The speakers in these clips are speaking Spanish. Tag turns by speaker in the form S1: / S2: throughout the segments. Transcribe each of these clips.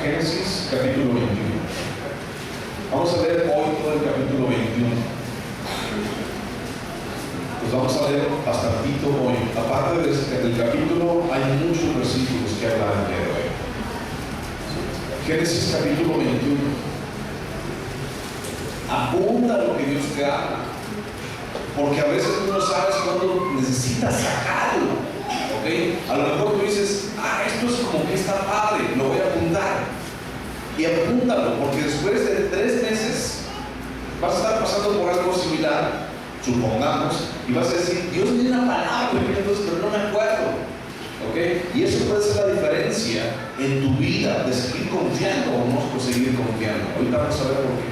S1: Génesis capítulo 21. Vamos a leer hoy todo el capítulo 21. Pues vamos a leer bastantito hoy. Aparte del capítulo, hay muchos versículos que hablan el día de hoy. Génesis capítulo 21. Apunta lo que Dios te habla, porque a veces tú no sabes cuándo necesitas sacarlo. ¿Okay? A lo mejor tú dices, esto es como que está padre, lo voy a apuntar. Y apúntalo, porque después de 3 meses vas a estar pasando por algo similar, supongamos, y vas a decir, Dios me dio una palabra, pero no me acuerdo. ¿Okay? Y eso puede ser la diferencia en tu vida de seguir confiando o no seguir confiando. Ahorita vamos a ver por qué.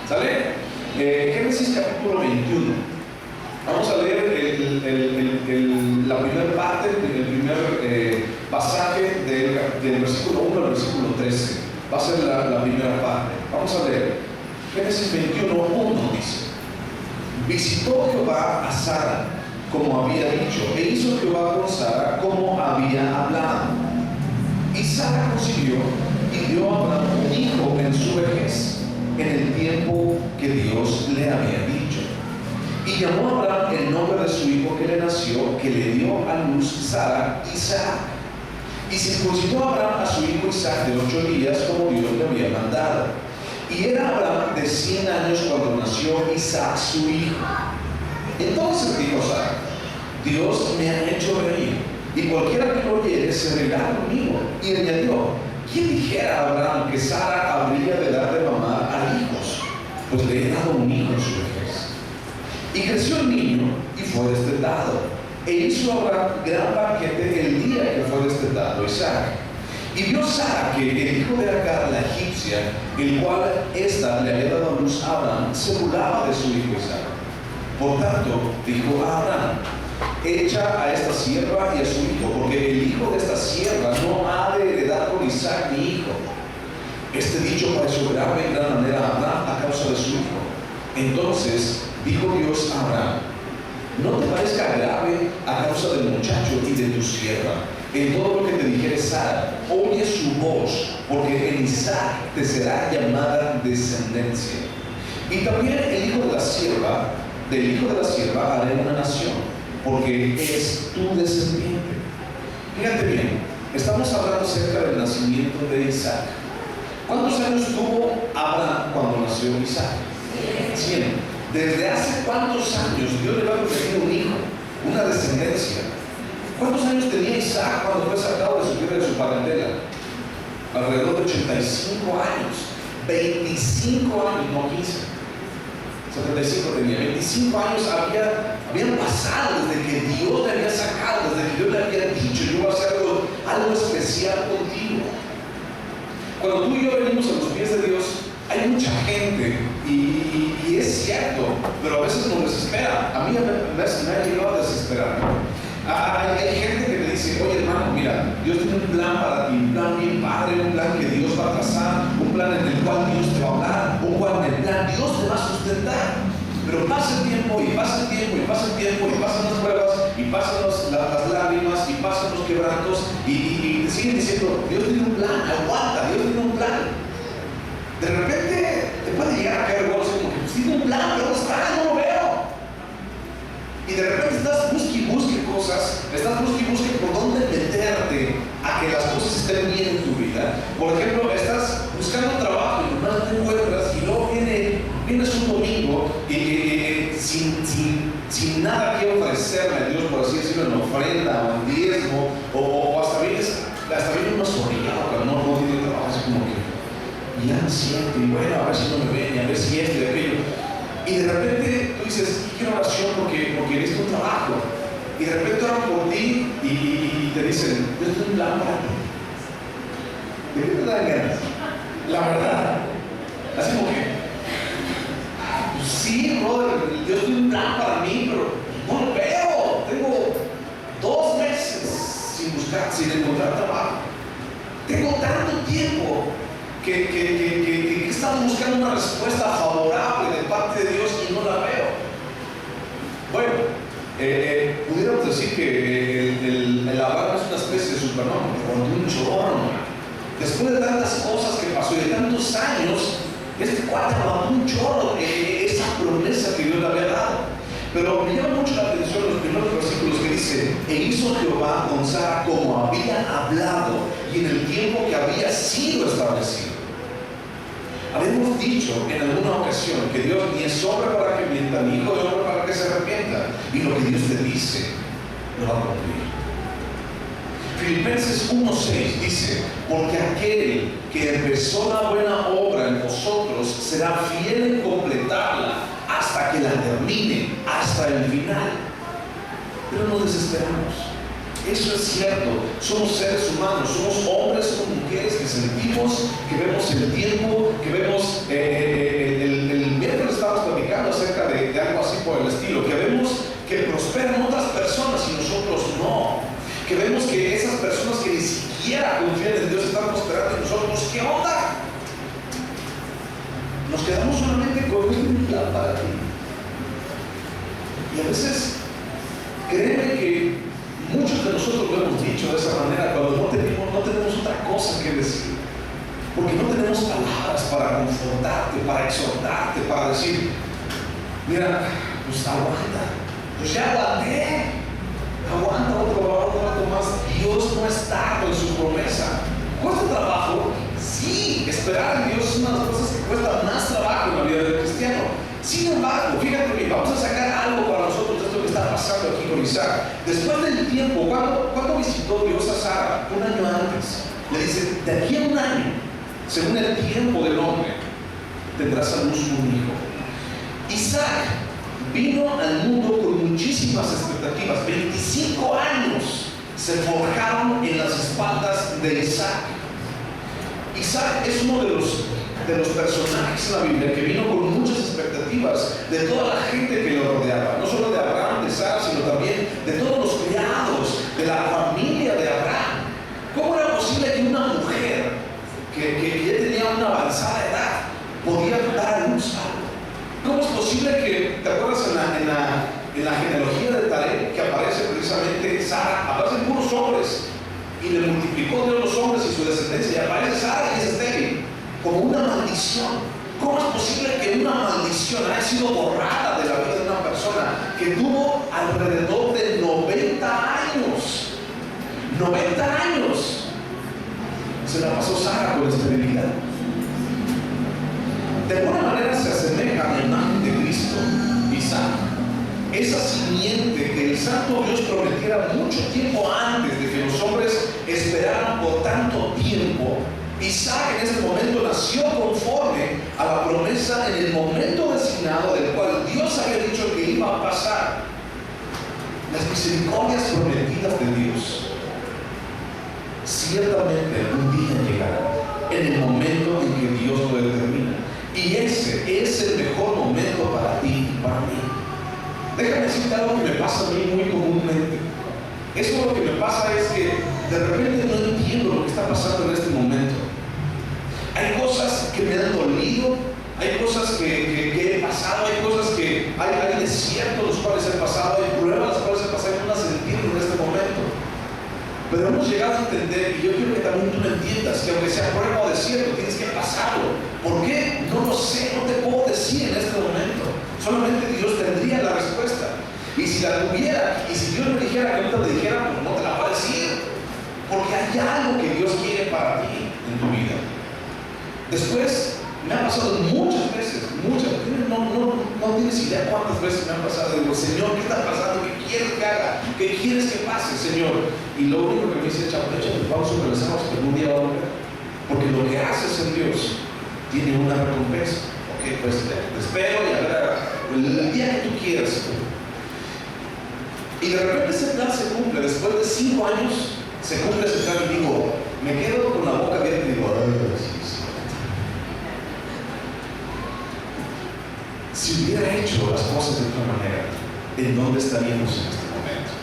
S1: ¿Sale? Génesis capítulo 21. Vamos a leer la primera parte, el primer pasaje del versículo 1 al versículo 13. Va a ser la primera parte. Vamos a leer. Génesis 21, 1 dice: visitó Jehová a Sara como había dicho, e hizo Jehová con Sara como había hablado. Y Sara concibió y dio a Abraham un hijo en su vejez, en el tiempo que Dios le había dicho. Y llamó a Abraham el nombre de su hijo que le nació, que le dio a luz Sara, Isaac. Y circuncidó a Abraham a su hijo Isaac de 8 días, como Dios le había mandado. Y era Abraham de 100 años cuando nació Isaac su hijo. Entonces dijo Sara: Dios me ha hecho reír, y cualquiera que lo oyere se reirá conmigo. Y añadió: ¿quién dijera a Abraham que Sara habría de dar de mamar a hijos? Pues le he dado un hijo en su vejez. Y creció el niño y fue destetado. E hizo Abraham gran banquete el día que fue destetado Isaac. Y vio Sara que el hijo de Agar, la egipcia, el cual ésta le había dado a luz a Abraham, se burlaba de su hijo Isaac. Por tanto, dijo a Abraham: echa a esta sierva y a su hijo, porque el hijo de esta sierva no ha de heredar con Isaac mi hijo. Este dicho pareció grave en gran manera a Abraham a causa de su hijo. Entonces dijo Dios a Abraham: no te parezca grave a causa del muchacho y de tu sierva. En todo lo que te dijere Sara, oye su voz, porque en Isaac te será llamada descendencia. Y también el hijo de la sierva, del hijo de la sierva haré una nación, porque es tu descendiente. Fíjate bien, estamos hablando acerca del nacimiento de Isaac. ¿Cuántos años tuvo Abraham cuando nació Isaac? 100. ¿Desde hace cuántos años Dios le va a prometer un hijo, una descendencia? ¿Cuántos años tenía Isaac cuando fue sacado de su tierra, de su parentela? Alrededor de 85 años. 25 años, no 15. 75 tenía. 25 años habían pasado desde que Dios le había sacado, desde que Dios le había dicho: yo voy a hacer algo especial contigo. Cuando tú y yo venimos a los pies de Dios, hay mucha gente, y es cierto, pero a veces nos desespera. A mí me ha llegado a desesperar. Hay gente que me dice: oye hermano, mira, Dios tiene un plan para ti, un plan bien padre, un plan que Dios va a trazar, un plan en el cual Dios te va a hablar, un plan en el plan Dios te va a sustentar. Pero pasa el tiempo, y pasa el tiempo, y pasa el tiempo, y pasan las pruebas, y pasan las lágrimas, y pasan los quebrantos, y te siguen diciendo: Dios tiene un plan, aguanta, Dios tiene un plan. De repente te puede llegar a caer vos como que pues tiene un plan, pero no está, no lo veo. Y de repente estás busque cosas, estás busque por dónde meterte a que las cosas estén bien en tu vida. Por ejemplo, estás buscando trabajo y no te encuentras, y luego vienes un domingo sin nada que ofrecerle a Dios, por así decirlo, en ofrenda o en diezmo, o hasta vienes una zorrilla, pero no tiene trabajo, así como que ya no siento, y bueno, a ver si no me ven, y a ver si esto y aquello. Y de repente tú dices: quiero oración porque necesito un trabajo. Y de repente oran por ti y te dicen: Dios tiene un plan para ti. ¿De qué te dan ganas? La verdad. Así como que, pues sí, brother, Dios tiene un plan para mí, pero no lo veo. Tengo 2 meses sin encontrar trabajo. Tengo tanto tiempo que estamos buscando una respuesta favorable de parte de Dios y no la veo. Bueno, pudiéramos decir que el Abraham es una especie de supernombre, cuando un chorro. Después de tantas cosas que pasó y de tantos años, este cuate abandonó un chorro esa promesa que Dios le había dado. Pero me llama mucho la atención los primeros versículos que dice: e hizo Jehová con Sara como había hablado y en el tiempo que había sido establecido. Habíamos dicho en alguna ocasión que Dios ni es hombre para que mienta, ni hijo de hombre para que se arrepienta, y lo que Dios te dice lo va a cumplir. Filipenses 1:6 dice: porque aquel que empezó la buena obra en vosotros será fiel en completarla hasta que la termine, hasta el final. Pero no desesperamos. Eso es cierto. Somos seres humanos, somos hombres, somos mujeres que sentimos, que vemos el tiempo, que vemos el miércoles estábamos platicando acerca de algo así por el estilo, que vemos que prosperan otras personas y nosotros no, que vemos que esas personas que ni siquiera confían en Dios están prosperando y nosotros, ¿qué onda? Nos quedamos solamente con un plan para ti. Y a veces, créeme que muchos de nosotros lo hemos dicho de esa manera cuando no tenemos otra cosa que decir. Porque no tenemos palabras para confortarte, para exhortarte, para decir: mira, pues aguanta, pues ya aguanté, aguanta otro rato más. Dios no es tardo en su promesa. ¿Cuesta trabajo? Sí, esperar en Dios es una de las cosas que cuesta más trabajo en la vida del cristiano. Sin embargo, fíjate bien, vamos a sacar algo para nosotros de esto que está pasando aquí con Isaac. Después del tiempo, ¿cuándo visitó Dios a Sara? Un año antes. Le dice: de aquí a un año, según el tiempo del hombre, tendrás a luz un hijo. Isaac vino al mundo con muchísimas expectativas. 25 años se forjaron en las espaldas de Isaac. Isaac es uno de los personajes en la Biblia que vino con muchas expectativas de toda la gente que lo rodeaba, no solo de Abraham, de Sara, sino también de todos los criados, de la familia de Abraham. ¿Cómo era posible que una mujer que ya tenía una avanzada edad podía dar a luz algo? ¿Cómo es posible que, te acuerdas en la genealogía de Taré, que aparece precisamente Sara, aparecen puros hombres, y le multiplicó Dios los hombres y su descendencia, y aparece Sara y es estéril, como una maldición? ¿Cómo es posible que una maldición haya sido borrada de la vida de una persona que tuvo alrededor de 90 años? 90 años se la pasó Sara con esterilidad. De alguna manera se asemeja a la imagen de Cristo, Isaac, esa simiente que el Santo Dios prometiera mucho tiempo antes de que los hombres esperaran por tanto tiempo. Isaac en este momento nació conforme a la promesa en el momento designado del cual Dios había dicho que iba a pasar. Las misericordias prometidas de Dios ciertamente algún día llegarán en el momento en que Dios lo determina. Y ese es el mejor momento para ti y para mí. Déjame decirte algo que me pasa a mí muy comúnmente. Eso lo que me pasa es que de repente no entiendo lo que está pasando en este momento. Hay cosas que me han dolido, hay cosas que he pasado, hay cosas que hay desiertos los cuales he pasado, hay pruebas las cuales he pasado y no las entiendo en este momento. Pero hemos llegado a entender, y yo quiero que también tú lo entiendas, que aunque sea prueba o desierto, tienes que pasarlo. ¿Por qué? No lo sé, no te puedo decir en este momento. Solamente Dios tendría la respuesta. Y si la tuviera, y si Dios me dijera que no te lo dijera, pues no te la va a decir. Porque hay algo que Dios quiere para ti en tu vida. Después, me ha pasado muchas veces, no tienes idea cuántas veces me han pasado. Digo: Señor, ¿qué está pasando? ¿Qué quieres que haga? ¿Qué quieres que pase, Señor? Y lo único que me dice: échate pausa y regresamos, que algún día va a volver. Porque lo que haces en Dios tiene una recompensa. Ok, pues te espero y a ver, el día que tú quieras. Y de repente ese plan se cumple. Después de 5 años se cumple ese plan y digo, me quedo con la boca abierta y digo: ay, sí. Si hubiera hecho las cosas de otra manera, ¿en dónde estaríamos en este momento?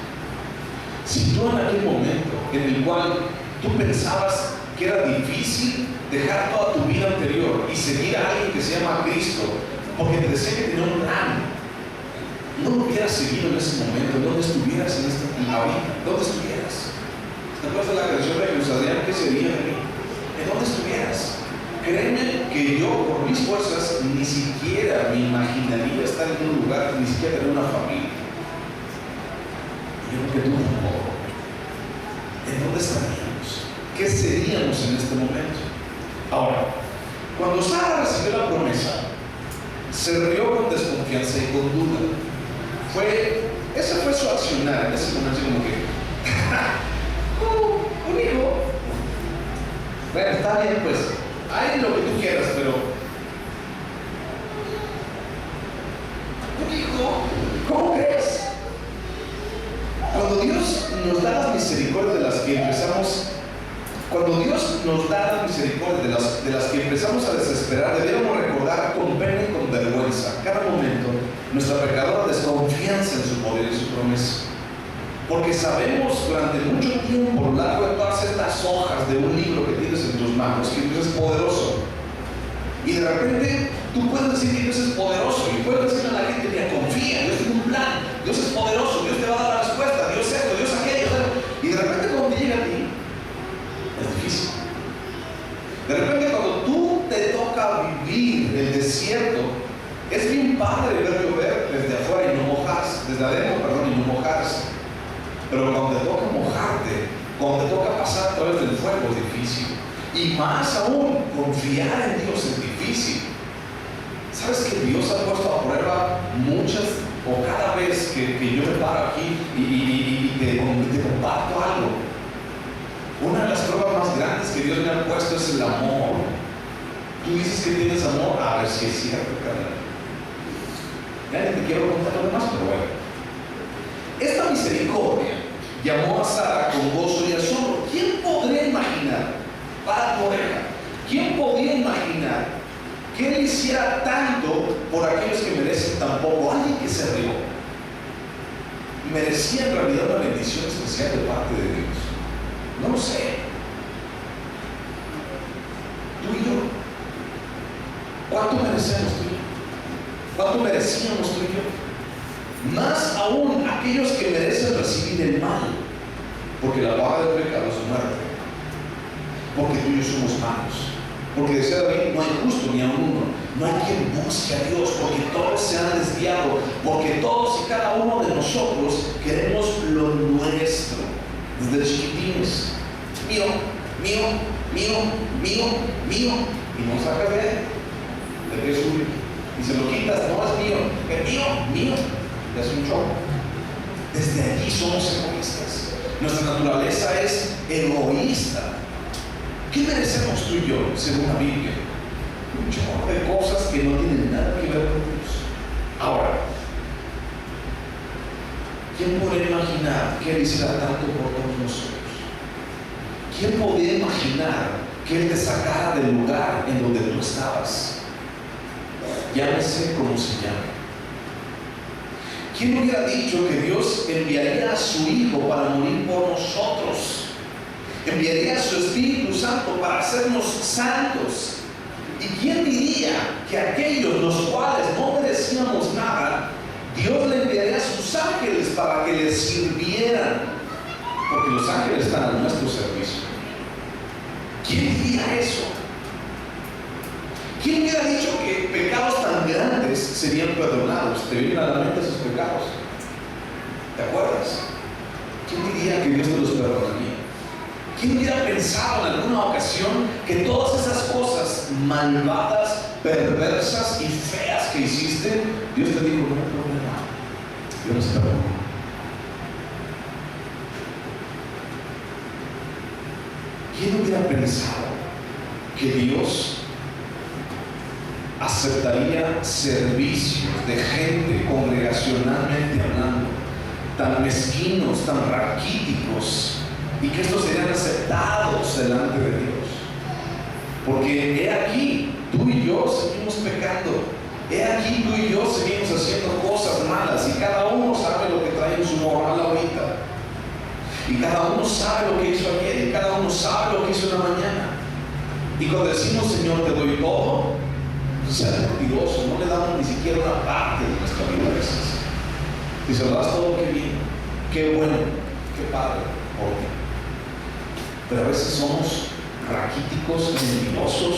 S1: Si tú en aquel momento en el cual tú pensabas que era difícil dejar toda tu vida anterior y seguir a alguien que se llama Cristo, porque te decía que tenía un plan, no lo hubieras seguido en ese momento, ¿dónde estuvieras ahorita? ¿Dónde estuvieras? ¿Te acuerdas de la canción de Jesús Adrián? ¿Qué sería de mí? en donde estuvieras. Créeme que yo, por mis fuerzas, ni siquiera me imaginaría estar en un lugar, ni siquiera tener una familia. Yo creo que tú tampoco. ¿En dónde estaríamos? ¿Qué seríamos en este momento? Ahora, cuando Sara recibió la promesa, se rió con desconfianza y con duda. Ese fue su accionar en ese momento, como que un hijo. Bueno, está bien, pues hay lo que tú quieras, pero un hijo, ¿cómo crees? Cuando Dios nos da las misericordias de las que empezamos, cuando Dios nos da las misericordias de las que empezamos a desesperar, debiéramos recordar con pena y con vergüenza cada momento nuestra pecadora desconfianza en su poder y su promesa. Porque sabemos durante mucho tiempo, a lo largo de todas estas hojas de un libro que tienes en tus manos, que Dios es poderoso. Y de repente tú puedes decir que Dios es poderoso y puedes decirle a la gente: mira, confía, Dios tiene un plan, Dios es poderoso, Dios te va a dar la respuesta, Dios esto, Dios aquello. Y de repente cuando llega a ti, es difícil. De repente cuando tú te toca vivir el desierto, es bien padre ver llover desde afuera y no mojarse, desde adentro, perdón, y no mojarse. Pero cuando te toca mojarte, cuando te toca pasar a través del fuego, es difícil. Y más aún, confiar en Dios es difícil. ¿Sabes que Dios ha puesto a prueba muchas, o cada vez que yo me paro aquí y te comparto algo? Una de las pruebas más grandes que Dios me ha puesto es el amor. Tú dices que tienes amor, a ver si es cierto, carnal. Ya ni te quiero contar lo demás, pero bueno. Esta misericordia llamó a Sara con gozo y asombro. ¿Quién podría imaginar, para tu oreja, quién podría imaginar que Él hiciera tanto por aquellos que merecen tan poco? Alguien que se rió merecía en realidad una bendición especial de parte de Dios. No lo sé. Tú y yo, ¿cuánto merecemos tú y yo? ¿Cuánto merecíamos tú y yo? Más aún aquellos que merecen recibir el mal, porque la paga del pecado es muerte, porque tú y yo somos malos, porque decía David: no hay justo ni a uno, no hay quien busque a Dios, porque todos se han desviado, porque todos y cada uno de nosotros queremos lo nuestro, desde chiquitines: mío, mío, mío, mío, mío, y no sacas de que es suyo, y se lo quitas: no es mío, es mío, mío. Es un show. Desde allí somos egoístas. Nuestra naturaleza es egoísta. ¿Qué merecemos tú y yo, según la Biblia? Un chorro de cosas que no tienen nada que ver con Dios. Ahora, ¿quién podría imaginar que Él hiciera tanto por todos nosotros? ¿Quién podría imaginar que Él te sacara del lugar en donde tú estabas? Llámese como se llame. ¿Quién hubiera dicho que Dios enviaría a su Hijo para morir por nosotros? Enviaría a su Espíritu Santo para hacernos santos. ¿Y quién diría que aquellos los cuales no merecíamos nada, Dios le enviaría a sus ángeles para que les sirvieran? Porque los ángeles están a nuestro servicio. ¿Quién diría eso? ¿Quién hubiera dicho que pecados tan grandes serían perdonados? ¿Te vienen a la mente esos pecados? ¿Te acuerdas? ¿Quién diría que Dios te los perdonaría? ¿Quién hubiera pensado en alguna ocasión que todas esas cosas malvadas, perversas y feas que hiciste, Dios te dijo: no hay problema, yo los perdono? ¿Quién hubiera pensado que Dios aceptaría servicios de gente, congregacionalmente hablando, tan mezquinos, tan raquíticos, y que estos serían aceptados delante de Dios? Porque he aquí, tú y yo seguimos pecando, he aquí tú y yo seguimos haciendo cosas malas, y cada uno sabe lo que trae en su moral ahorita, y cada uno sabe lo que hizo ayer, y cada uno sabe lo que hizo en la mañana. Y cuando decimos: Señor, te doy todo, ser mentiroso, no le damos ni siquiera una parte de nuestra vida a veces. Y se lo das todo: qué bien, qué bueno, qué padre, por ti. Pero a veces somos raquíticos, mentirosos,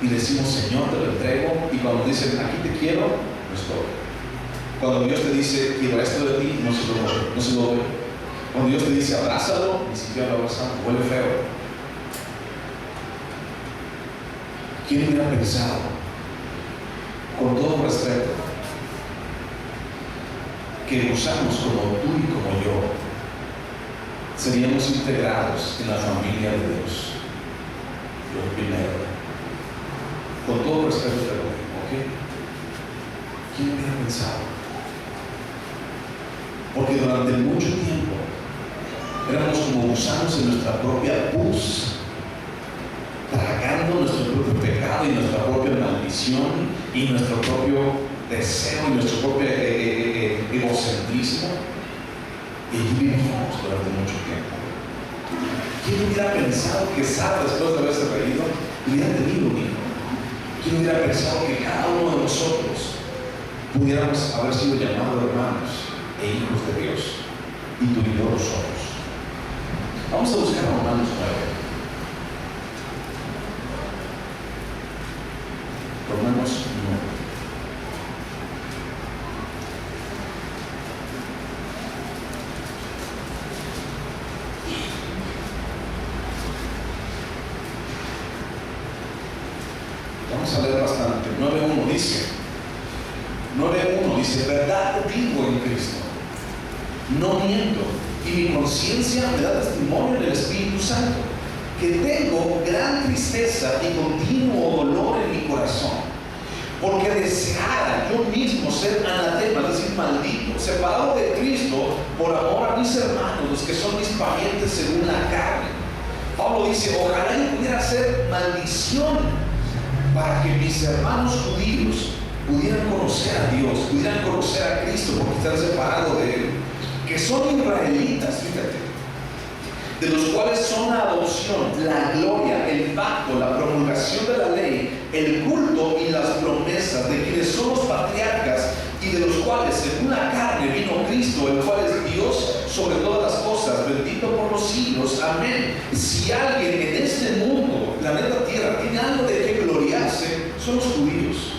S1: y decimos, Señor, te lo entrego, y cuando dicen, aquí te quiero, no estoy. Cuando Dios te dice, quiero esto de ti, no se lo doy. Cuando Dios te dice, abrázalo, ni siquiera lo abrazamos, huele feo. ¿Quién hubiera pensado, con todo respeto, que gusanos como tú y como yo seríamos integrados en la familia de Dios? Lo primero, con todo respeto te lo digo, ¿ok? ¿Quién hubiera pensado? Porque durante mucho tiempo éramos como gusanos en nuestra propia pus, tragando nuestro propio pecado y nuestra propia maldición y nuestro propio deseo y nuestro propio egocentrismo. Y allí vivimos durante mucho tiempo. ¿Quién hubiera pensado que Sara, después de haberse reído, hubiera tenido un hijo? ¿Quién hubiera pensado que cada uno de nosotros pudiéramos haber sido llamados hermanos e hijos de Dios? Y tú y yo lo somos. Vamos a buscar a Romanos 9. Romanos 9. Vamos a leer bastante. 9.1 dice, verdad digo en Cristo, no miento, y mi conciencia me da testimonio en el Espíritu Santo, que tengo gran tristeza y continuo dolor en mi corazón, porque deseara yo mismo ser anatema, es decir, maldito, separado de Cristo por amor a mis hermanos, los que son mis parientes según la carne. Pablo dice, ojalá yo pudiera ser maldición para que mis hermanos judíos pudieran conocer a Dios, pudieran conocer a Cristo, porque están separados de Él, que son israelitas, fíjate, de los cuales son la adopción, la gloria, el pacto, la promulgación de la ley, el culto y las promesas, de quienes son los patriarcas y de los cuales según la carne vino Cristo, el cual es Dios sobre todas las cosas, bendito por los siglos, amén. Si alguien en este mundo, planeta Tierra, tiene algo de que gloriarse, son los judíos,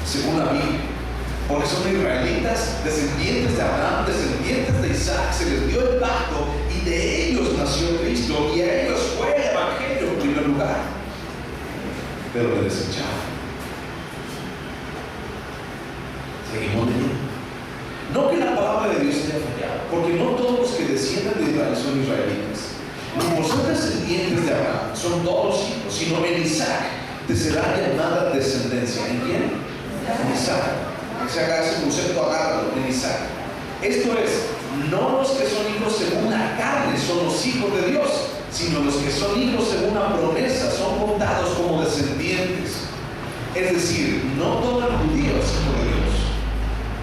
S1: según la Biblia, porque son israelitas, descendientes de Abraham, descendientes de Isaac, se les dio el pacto y de ellos nació Cristo y a ellos fue el evangelio en primer lugar, pero le desecharon. Seguimos leyendo. No que la palabra de Dios haya fallado, porque no todos los que descienden de Israel son israelitas, ni por ser descendientes de Abraham son todos hijos, sino en Isaac te será llamada descendencia. ¿En quién? En Isaac. Se haga ese concepto, agárralo, en Isaac. Esto es, no los que son hijos según la carne son los hijos de Dios, sino los que son hijos según la promesa son contados como descendientes. Es decir, no todo el judío es hijo de Dios.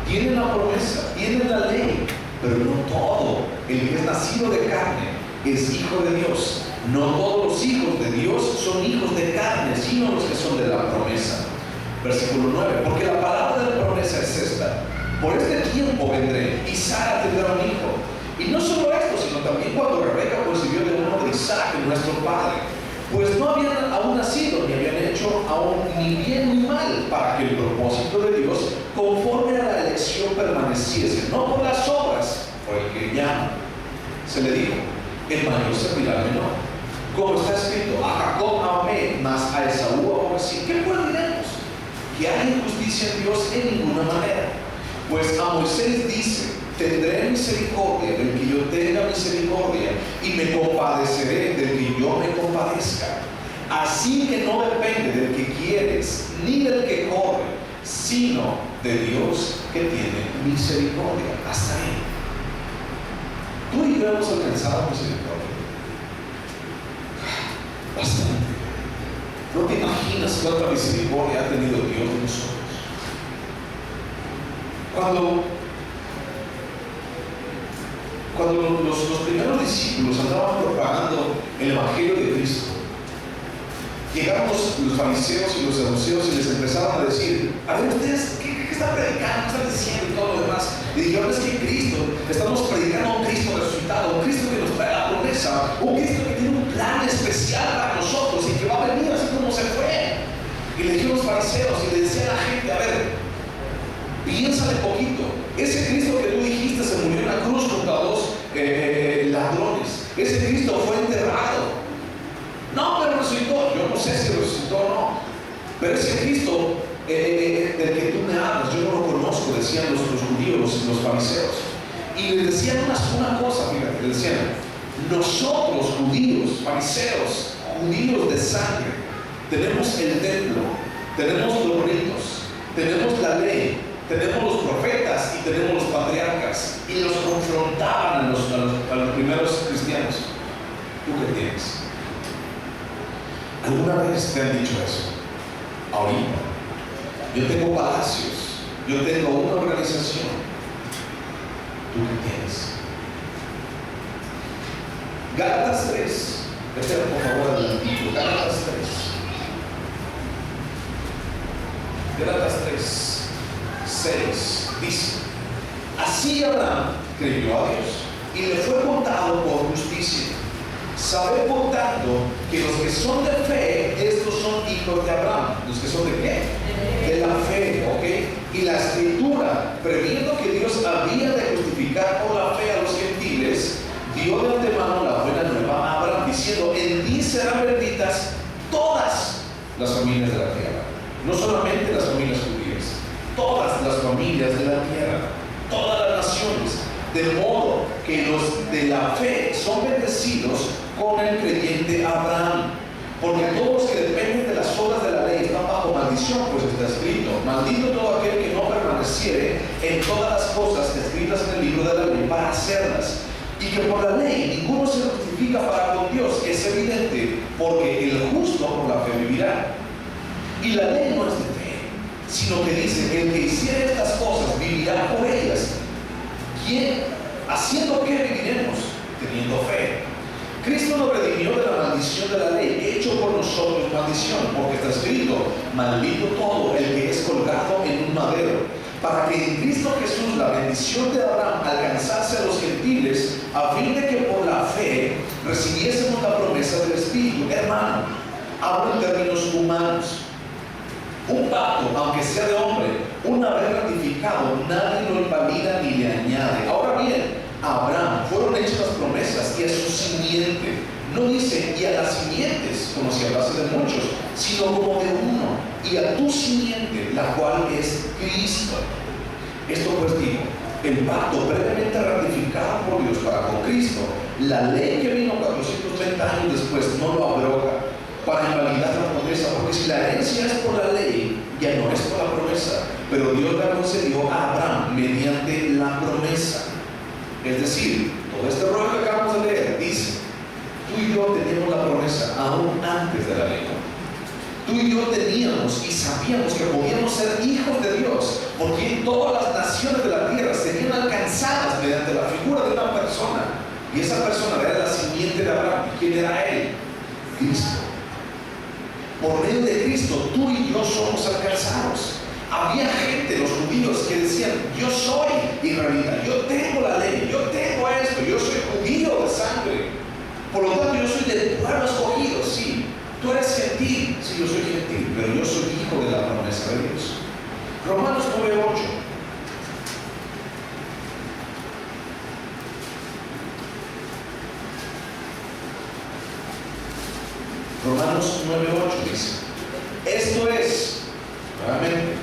S1: Tienen la promesa, tienen la ley, pero no todo el que es nacido de carne es hijo de Dios. No todos los hijos de Dios son hijos de carne, sino los que son de la promesa. Versículo 9, porque la palabra de la promesa es esta: por este tiempo vendré y Sara tendrá un hijo. Y no solo esto, sino también cuando Rebeca concibió de uno de Isaac, nuestro padre, pues no habían aún nacido, ni habían hecho aún ni bien ni mal, para que el propósito de Dios conforme a la elección permaneciese, no por las obras, por el que llama. Se le dijo, el mayor servirá al menor. Como está escrito, a Jacob amé, mas a Esaú aborrecí. ¿Qué pues diremos? Que hay injusticia en Dios en ninguna manera. Pues a Moisés dice, tendré misericordia del que yo tenga misericordia y me compadeceré del que yo me compadezca. Así que no depende del que quieres ni del que corre, sino de Dios que tiene misericordia. Hasta ahí. Tú y yo hemos alcanzado misericordia. Bastante. No te imaginas cuánta misericordia ha tenido Dios de nosotros. Cuando los primeros discípulos andaban propagando el Evangelio de Cristo, llegaron los fariseos y los saduceos y les empezaron a decir, a ver, ustedes, ¿qué están predicando? ¿Qué están diciendo? Y todo lo demás. Y dijeron, es que Cristo, estamos predicando a un Cristo resucitado, un Cristo que nos trae la promesa, un Cristo que tiene un plan especial especial para nosotros y que va a venir así como se fue. Y le dijeron los fariseos y le decían a la gente, a ver, piénsale poquito. Ese Cristo que tú dijiste se murió en la cruz junto a dos ladrones. Ese Cristo fue enterrado. No, pero resucitó. Yo no sé si resucitó o no. Pero ese Cristo del que tú me hablas, yo no lo conozco, decían los judíos, los fariseos. Y le decían una cosa, fíjate, le decían, nosotros judíos, fariseos, judíos de sangre, tenemos el templo, tenemos los ritos, tenemos la ley, tenemos los profetas y tenemos los patriarcas. Y los confrontaban a los primeros cristianos. ¿Tú qué tienes? ¿Alguna vez te han dicho eso? Ahorita. Yo tengo palacios, yo tengo una organización. ¿Tú qué tienes? Gálatas 3. Espera por favor el antiguo. Gálatas 3. Gálatas 3, 6 dice: así Abraham creyó a Dios y le fue contado por justicia. Sabe por tanto que los que son de fe, estos son hijos de Abraham. ¿Los que son de qué? De la fe, ¿ok? Y la escritura, previendo que Dios había de justificar por la fe a los gentiles, dio de antemano la buena nueva a Abraham, diciendo: en ti serán benditas todas las familias de la tierra. No solamente las familias judías, todas las familias de la tierra, todas las naciones. De modo que los de la fe son bendecidos con el creyente Abraham. Porque todos los que dependen de las obras de la ley están bajo maldición, pues está escrito: maldito todo aquel que no permaneciere en todas las cosas escritas en el libro de la ley para hacerlas. Y que por la ley ninguno se justifica para con Dios, es evidente, porque el justo por la fe vivirá. Y la ley no es de fe, sino que dice: el que hiciere estas cosas vivirá por ellas. ¿Quién? ¿Haciendo qué viviremos? Teniendo fe. Cristo nos redimió de la maldición de la ley, hecho por nosotros maldición, porque está escrito: maldito todo el que es colgado en un madero, para que en Cristo Jesús la bendición de Abraham alcanzase a los gentiles, a fin de que por la fe recibiésemos la promesa del Espíritu. Hermano, hablo en términos humanos. Un pacto, aunque sea de hombre, una vez ratificado, nadie lo invalida ni le añade. Ahora bien, a Abraham fueron hechas las promesas y a su simiente. No dice: y a las simientes, como si hablase de muchos, sino como de uno, y a tu simiente, la cual es Cristo. Esto pues digo, el pacto previamente ratificado por Dios para con Cristo, la ley que vino 430 años después no lo abroga para invalidar la promesa, porque si la herencia es por la ley, ya no es por la promesa, pero Dios la concedió a Abraham mediante la promesa. Es decir, todo este rollo que acabamos de leer dice: tú y yo teníamos la promesa aún antes de la ley. Tú y yo teníamos y sabíamos que podíamos ser hijos de Dios, porque todas las naciones de la tierra serían alcanzadas mediante la figura de una persona, y esa persona era la simiente de Abraham. ¿Y quién era él? Cristo. Por medio de Cristo, tú y yo somos alcanzados. Había gente, los judíos, que decían: yo soy israelita, yo tengo la ley, yo tengo esto, yo soy judío de sangre, por lo tanto yo soy del pueblo escogido. Sí, tú eres gentil, sí, yo soy gentil, pero yo soy hijo de la promesa de Dios. Romanos 9:8. Romanos 9:8 dice: esto es, nuevamente,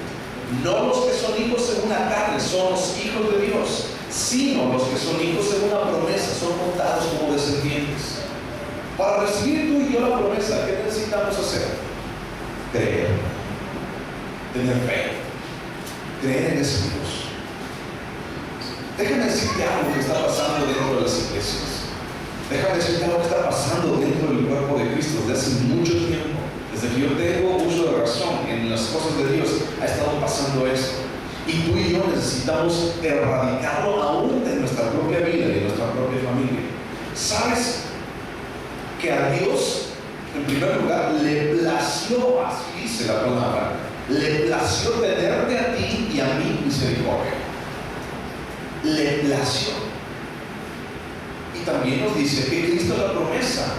S1: no los que son hijos según la carne son los hijos de Dios, sino los que son hijos según la promesa son contados como descendientes. Para recibir tú y yo la promesa, ¿qué necesitamos hacer? Creer, tener fe, creer en ese Dios. Déjame decirte algo que está pasando dentro de las iglesias. Déjame decirte algo que está pasando dentro del cuerpo de Cristo desde hace mucho tiempo. Desde que yo tengo uso de razón en las cosas de Dios, ha estado pasando esto. Y tú y yo necesitamos erradicarlo aún de nuestra propia vida y de nuestra propia familia. ¿Sabes que a Dios, en primer lugar, le plació, así dice la palabra, le plació tenerte a ti y a mí misericordia? Le plació. Y también nos dice que Cristo es la promesa.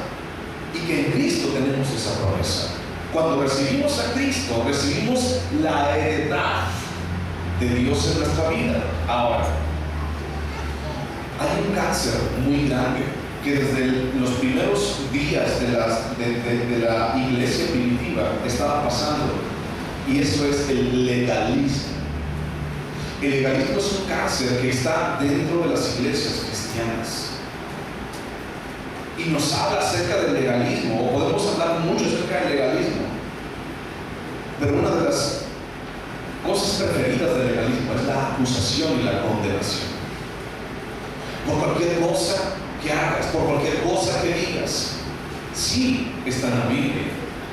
S1: y que en Cristo tenemos esa promesa. Cuando recibimos a Cristo, recibimos la heredad de Dios en nuestra vida. Ahora, hay un cáncer muy grande que desde los primeros días de la iglesia primitiva estaba pasando, y eso es el legalismo. El legalismo es un cáncer que está dentro de las iglesias cristianas y nos habla acerca del legalismo, o podemos hablar mucho acerca del legalismo, pero una de las cosas preferidas del legalismo es la acusación y la condenación. Por cualquier cosa que hagas, por cualquier cosa que digas, sí está en la Biblia,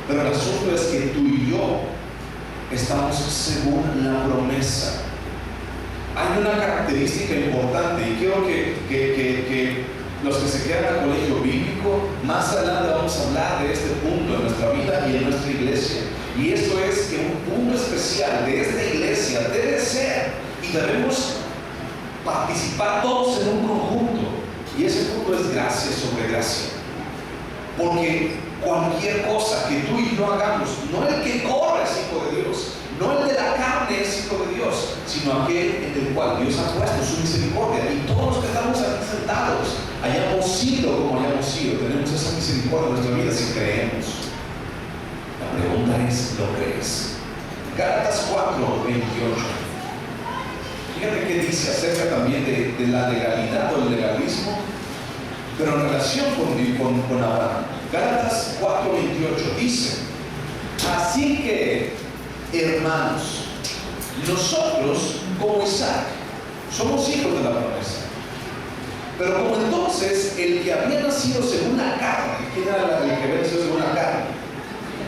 S1: pero el asunto es que tú y yo estamos según la promesa. Hay una característica importante, y quiero que los que se quedan al colegio bíblico, más adelante vamos a hablar de este punto en nuestra vida y en nuestra iglesia. Y esto es que un punto especial de esta iglesia debe ser, y debemos participar todos en un conjunto, y ese punto es gracia sobre gracia. Porque cualquier cosa que tú y yo hagamos, no el que corre es hijo de Dios, no el de la carne es hijo de Dios, sino aquel en el cual Dios ha puesto su misericordia. Y todos los que estamos aquí sentados, hayamos sido como hayamos sido, tenemos esa misericordia en nuestra vida si creemos. La pregunta es, ¿lo crees? Gálatas 4:28. Fíjate qué dice acerca también de la legalidad o el legalismo, pero en relación con Abraham. Gálatas 4:28 dice: así que, hermanos, nosotros como Isaac somos hijos de la promesa. Pero como entonces el que había nacido según la carne, ¿quién era el que había nacido según la carne?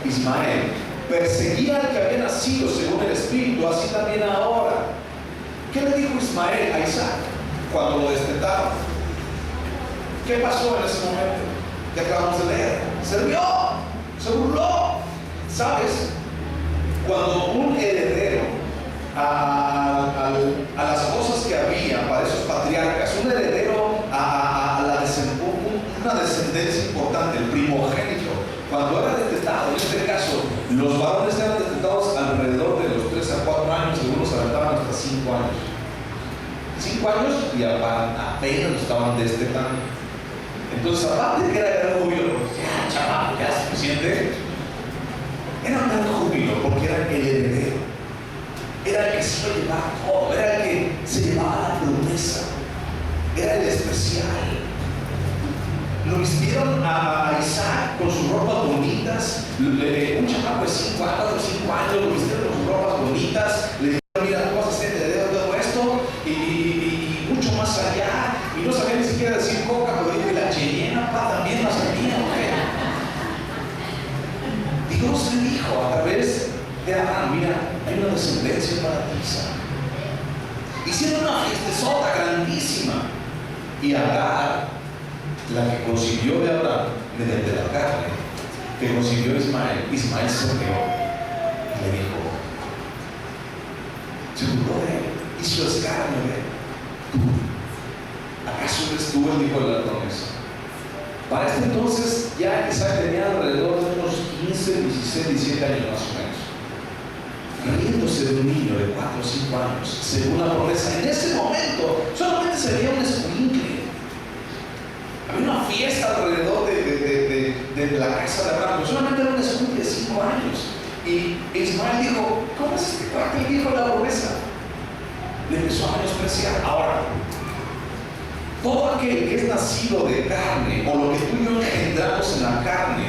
S1: Ismael. Perseguía al que había nacido según el Espíritu, así también ahora. ¿Qué le dijo Ismael a Isaac cuando lo destetaron? ¿Qué pasó en ese momento que acabamos de leer? Se rió, se burló. ¿Sabes? Cuando un heredero a las cosas que había para esos patriarcas, un heredero a una descendencia importante, el primogénito, cuando era destetado, en este caso, los varones eran destetados alrededor de los 3 a 4 años, algunos se aventaban hasta 5 años. 5 años y apenas lo estaban destetando. Entonces, aparte de que era gran júbilo, ya, chaval, ya es suficiente, era un gran júbilo porque era el heredero, era el que se iba a llevar todo, era el que se llevaba la promesa, era el especial. Lo vistieron a Isaac con sus ropas bonitas, un chamaco de 5 años, lo vistieron con sus ropas bonitas, le dijeron: mira, tú vas a ser heredero de todo esto y mucho más allá, y no sabía ni siquiera decir coca, pero dijo: y la chilena, también la sabía, Dios le dijo a través de Abraham: mira, hay una descendencia para ti, Isaac. Hicieron una fiestezota grandísima, y Agar, la que concibió de Abraham mediante la carne, que concibió Ismael se rió y le dijo, se burló de él, hizo escarnio de él. ¿Tú? ¿Acaso eres tú el hijo de la promesa? Para este entonces ya Isaac tenía alrededor de unos 15, 16, 17 años más o menos, riéndose de un niño de 4 o 5 años, según la promesa. En ese momento solamente se veía un escuincle. Había una fiesta alrededor de la casa de Abraham, pero solamente era un escuincle de 5 años. Y Ismael dijo: ¿cómo es este cuate el hijo de la promesa? Le empezó a menospreciar. Ahora, todo aquel que es nacido de carne, o lo que tú y yo engendramos en la carne,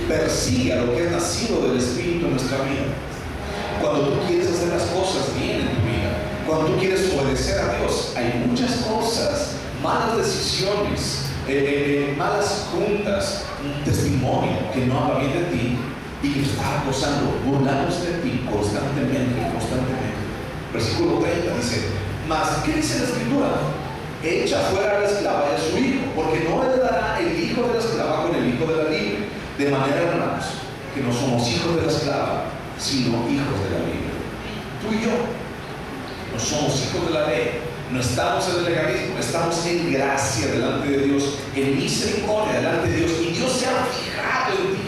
S1: persigue a lo que es nacido del Espíritu en nuestra vida. Cuando tú quieres hacer las cosas bien en tu vida, cuando tú quieres obedecer a Dios, hay muchas cosas, malas decisiones, malas juntas, un testimonio que no habla bien de ti y que te está acosando, burlándose de ti constantemente. Versículo 30 dice: mas, ¿qué dice la Escritura? Echa fuera a la esclava y a su hijo, porque no heredará el hijo de la esclava con el hijo de la libre. De manera, hermanos, que no somos hijos de la esclava, sino hijos de la libre. Tú y yo no somos hijos de la ley, No estamos en el legalismo, estamos en gracia delante de Dios, en misericordia delante de Dios, y Dios se ha fijado en ti.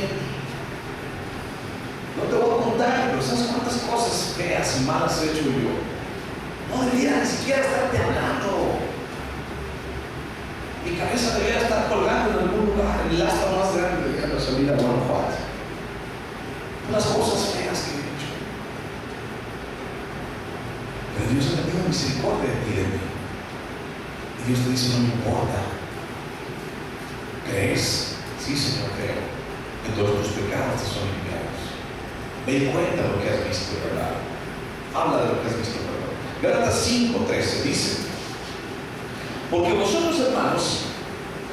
S1: No te voy a contar, pero ¿sabes cuántas cosas feas y malas he hecho yo? No debería ni siquiera estarte hablando. Mi cabeza debería estar colgando en algún lugar, en el asta más grande de la salida de Guanajuato. Unas cosas feas que he hecho. Pero Dios ha tenido misericordia de ti y de mí. Y Dios te dice, no me importa. ¿Crees? Sí, Señor, creo. Entonces tus pecados te son limpiados. Ve y cuenta lo que has visto, ¿verdad? Habla de lo que has visto, ¿verdad? Gálatas 5:13 dice: porque vosotros, hermanos,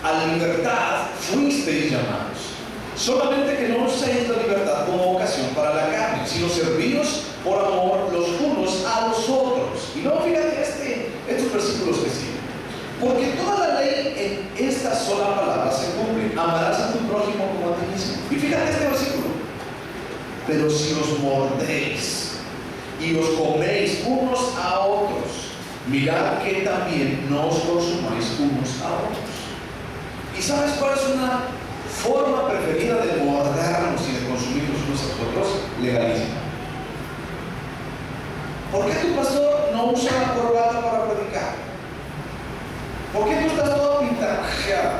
S1: a la libertad fuisteis llamados, solamente que no uséis la libertad como ocasión para la carne, sino servíos por amor los unos a los otros. Y luego fíjate estos versículos que siguen. Porque toda la ley en esta sola palabra se cumple: amarás a tu prójimo como a ti mismo. Y fíjate este versículo: pero si os mordéis y os coméis unos a otros, mirad que también no os consumáis unos a otros. ¿Y sabes cuál es una forma preferida de mordernos y de consumirnos unos a otros? Legalismo. ¿Por qué tu pastor no usa la corbata para predicar? ¿Por qué tú estás todo pintarrajeado?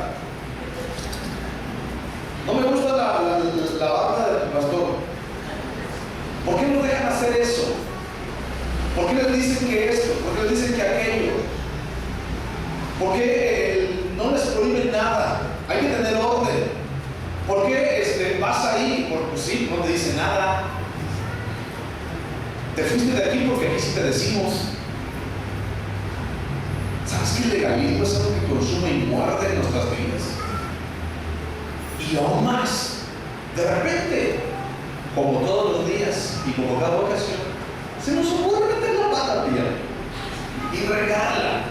S1: No me gusta la bata de tu pastor. ¿Por qué no dejan hacer eso? ¿Por qué les dicen que esto? ¿Por qué les dicen que aquello? ¿Por qué no les prohíben nada? Hay que tener orden. ¿Por qué vas ahí? Porque sí, no te dicen nada. Te fuiste de aquí porque aquí sí te decimos. ¿Sabes que el legalismo es algo que consume y muerde en nuestras vidas? Y aún más, de repente, como todos los días y como cada ocasión, se nos ocurre meter la pata y regarla.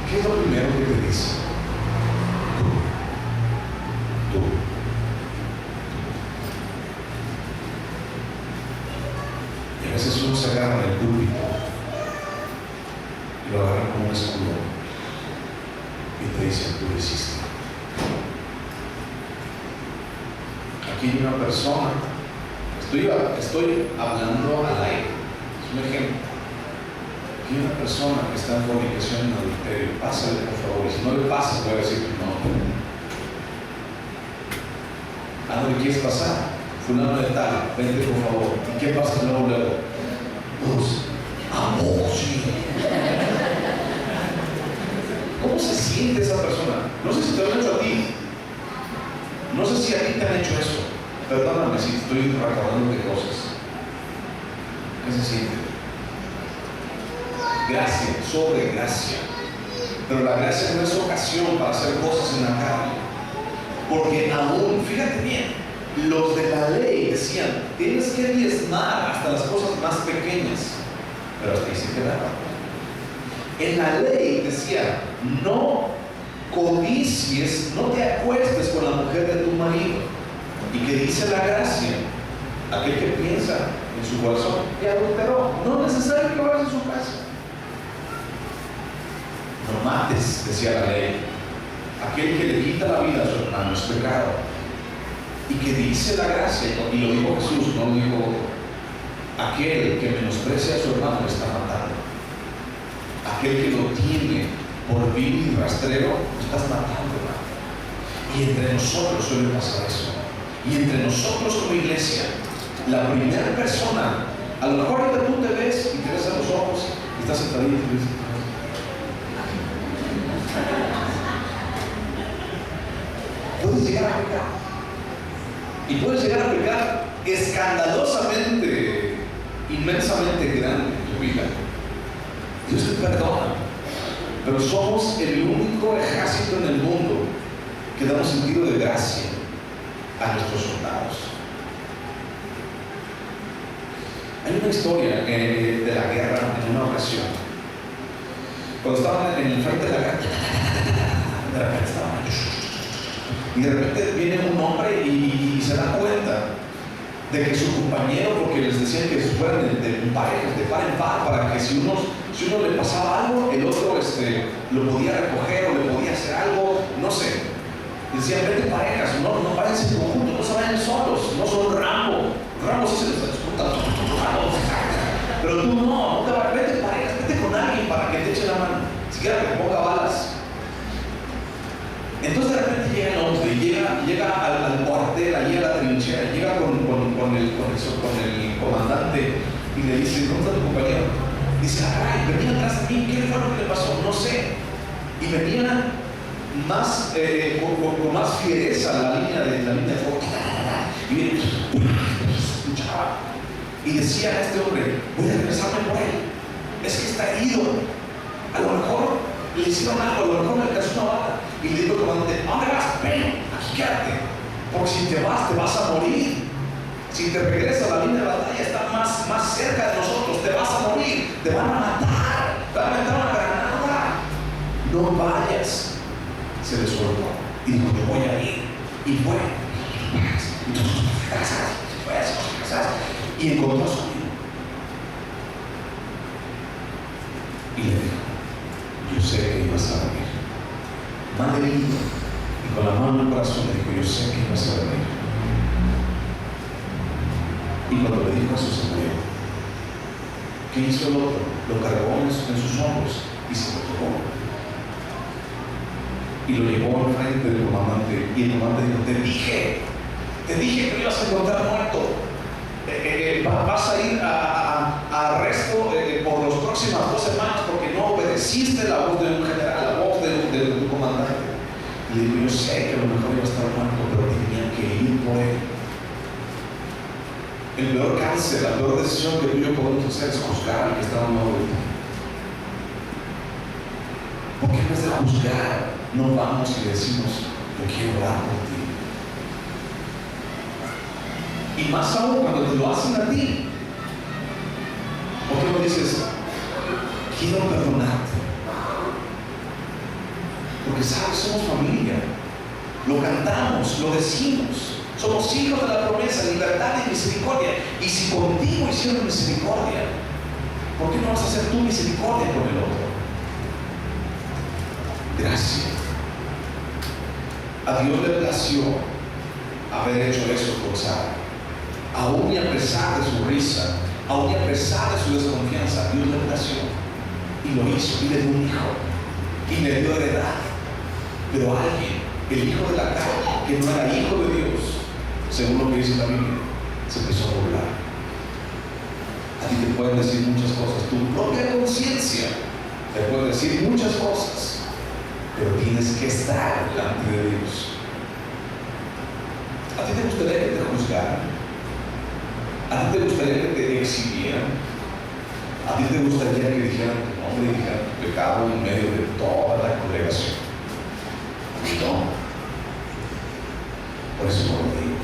S1: ¿Qué es lo primero que te dice? Tú. Y a veces uno se agarra en el púlpito y lo agarra como un escudo y te dice: tú lo hiciste. Aquí hay una persona, estoy hablando al aire, es un ejemplo. Aquí hay una persona que está en fornicación, en adulterio. Pásale, por favor. Y si no le pasas, voy a decir que no. ¿A dónde quieres pasar? Fulano de tal, vente por favor. ¿Y qué pasa luego? Pues, amor, sí. ¿Cómo se siente esa persona? No sé si te lo han hecho a ti. No sé si a ti te han hecho eso. Perdóname si estoy recordando de cosas. ¿Qué se siente? Gracia, sobre gracia. Pero la gracia no es ocasión para hacer cosas en la carne. Porque aún, fíjate bien, los de la ley decían: tienes que diezmar hasta las cosas más pequeñas. Pero hasta ahí se quedaba. En la ley decía: no codicies, no te acuestes con la mujer de tu marido. Y que dice la gracia: aquel que piensa en su corazón que adulteró. No es necesario que vayas a su casa. No mates, decía la ley. Aquel que le quita la vida a su hermano es pecado. Y que dice la gracia, y lo dijo Jesús, no lo dijo otro: aquel que menosprecia a su hermano le está matando. Aquel que lo tiene por vil y rastrero, lo estás matando, hermano. Y entre nosotros suele pasar eso. Y entre nosotros como iglesia, la primera persona, a lo mejor ahorita tú te ves y te ves a los ojos y estás sentadito y te dices: puedes llegar a pecar. Y puedes llegar a pecar escandalosamente, inmensamente grande en tu vida. Dios te perdona. Pero somos el único ejército en el mundo que damos sentido de gracia a nuestros soldados. Hay una historia de la guerra en una ocasión. Cuando estaban en el frente de la guerra, y de repente viene un hombre y se da cuenta de que su compañero, porque les decían que fueran de parejas, de par en par, para que si uno le pasaba algo, el otro lo podía recoger o le podía hacer algo, no sé. Decían, vete parejas, no váyanse en conjunto, no se vayan solos, no son Rambo. Rambo sí se les disputa, pero tú no te vayas, vete parejas, vete con alguien para que te eche la mano, siquiera que te ponga balas. Entonces de repente llega el hombre, llega al cuartel, allí a la trinchera, llega con el comandante y le dice, ¿cómo está tu compañero? Dice, ay, venía atrás de mí, ¿qué fue lo que le pasó? No sé. Y venía más, con más fiereza la línea de fuego. Y viene, escuchaba. Y decía a este hombre, voy a regresarme por él. Es que está herido. A lo mejor le hicieron algo, a lo mejor le alcanzó una bala. Y le dijo al comandante, ¿a dónde vas? Ven, aquí quédate. Porque si te vas a morir. Si te regresas, la línea de batalla está más cerca de nosotros. Te vas a morir, te van a matar, te van a meter una granada. No vayas. Se le soltó y dijo, yo voy a ir. Y fue. Y encontró a su amigo. Y le dijo, yo sé que ibas a venir. Mal herido y con la mano en el corazón le dijo, yo sé que ibas a venir. Y cuando le dijo a su señor, ¿qué hizo el otro? Lo cargó en sus hombros y se lo llevó. Y lo llevó al frente del comandante. Y el comandante dijo, te dije que lo ibas a encontrar muerto. Vas a ir a arresto por las próximas 2 semanas porque no obedeciste la voz de un general, la voz de tu comandante. Y le dijo, yo sé que a lo mejor iba a estar muerto, pero tenía que ir por él. El peor cáncer, la peor decisión que tú y yo podemos hacer es juzgar al que está muerto. Porque en vez de juzgar, no vamos y decimos, yo quiero orar por ti. Y más aún cuando te lo hacen a ti. ¿Por qué no dices, quiero perdonarte? Porque sabes, somos familia. Lo cantamos, lo decimos. Somos hijos de la promesa, libertad y misericordia. Y si contigo hicieron misericordia, ¿por qué no vas a hacer tú misericordia con el otro? Gracias. A Dios le plació haber hecho eso con Sara. Aún y a pesar de su risa, aún y a pesar de su desconfianza, Dios le plació. Y lo hizo, y le dio un hijo. Y le dio heredad. Pero alguien, el hijo de la carne, que no era hijo de Dios, según lo que dice la Biblia, se empezó a burlar. A ti te pueden decir muchas cosas. Tu propia conciencia te puede decir muchas cosas. Pero tienes que estar delante de Dios. ¿A ti te gustaría que te juzgaran? ¿A ti te gustaría que te exhibieran? ¿A ti te gustaría que dijeran tu nombre y dijeran tu pecado en medio de toda la congregación? A mí no. Por eso no lo digo.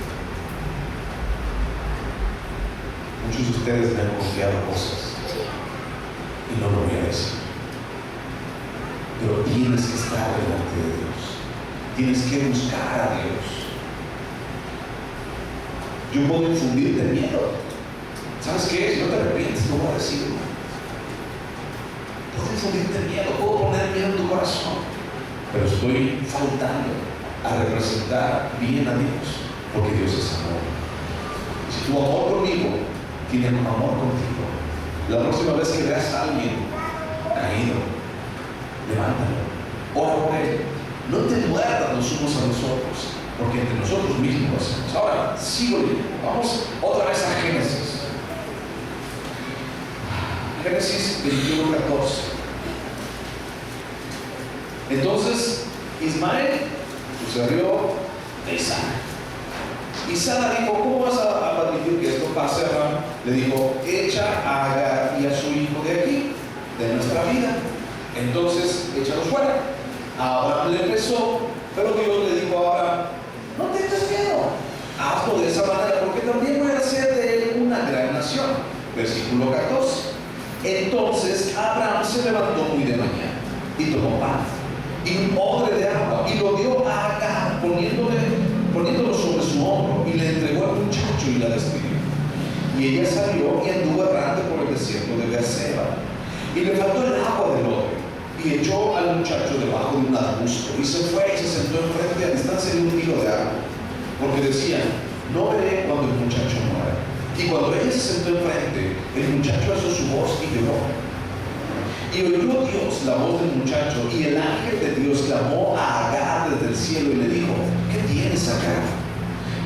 S1: Muchos de ustedes me han confiado cosas y no lo voy a decir. Pero tienes que estar delante de Dios. Tienes que buscar a Dios. Yo puedo infundirte miedo. ¿Sabes qué? Si no te arrepientes, no voy a decirlo. Puedo infundirte miedo, puedo poner miedo en tu corazón. Pero estoy faltando a representar bien a Dios, porque Dios es amor. Si tu amor conmigo tiene amor contigo, la próxima vez que veas a alguien caído, levántalo, ora por él. No te muerdas los unos a los otros, porque entre nosotros mismos lo hacemos. Ahora, sigo leyendo. Vamos otra vez a Génesis. Génesis 21:14. Entonces, Ismael sucedió de Isaac. Y Sara dijo, ¿cómo vas a permitir que esto pase, Abraham? Le dijo, echa a Agar y a su hijo de aquí, de nuestra vida. Entonces, échalos fuera. Abraham le empezó, pero Dios le dijo a Abraham, no tengas miedo, hazlo de esa manera, porque también voy a hacer de él una gran nación. Versículo 14. Entonces Abraham se levantó muy de mañana y tomó pan y un odre de agua y lo dio a Agar, poniéndole poniéndolo sobre su hombro, y le entregó al muchacho y la despidió. Y ella salió y anduvo errante por el desierto de Beerseba. Y le faltó el agua del odre, y echó al muchacho debajo de un arbusto, y se fue y se sentó enfrente a distancia de un hilo de agua, porque decía: no veré cuando el muchacho muera. Y cuando ella se sentó enfrente, el muchacho alzó su voz y lloró. Y oyó Dios la voz del muchacho, y el ángel de Dios clamó a Agar desde el cielo y le dijo: ¿qué tienes, Agar?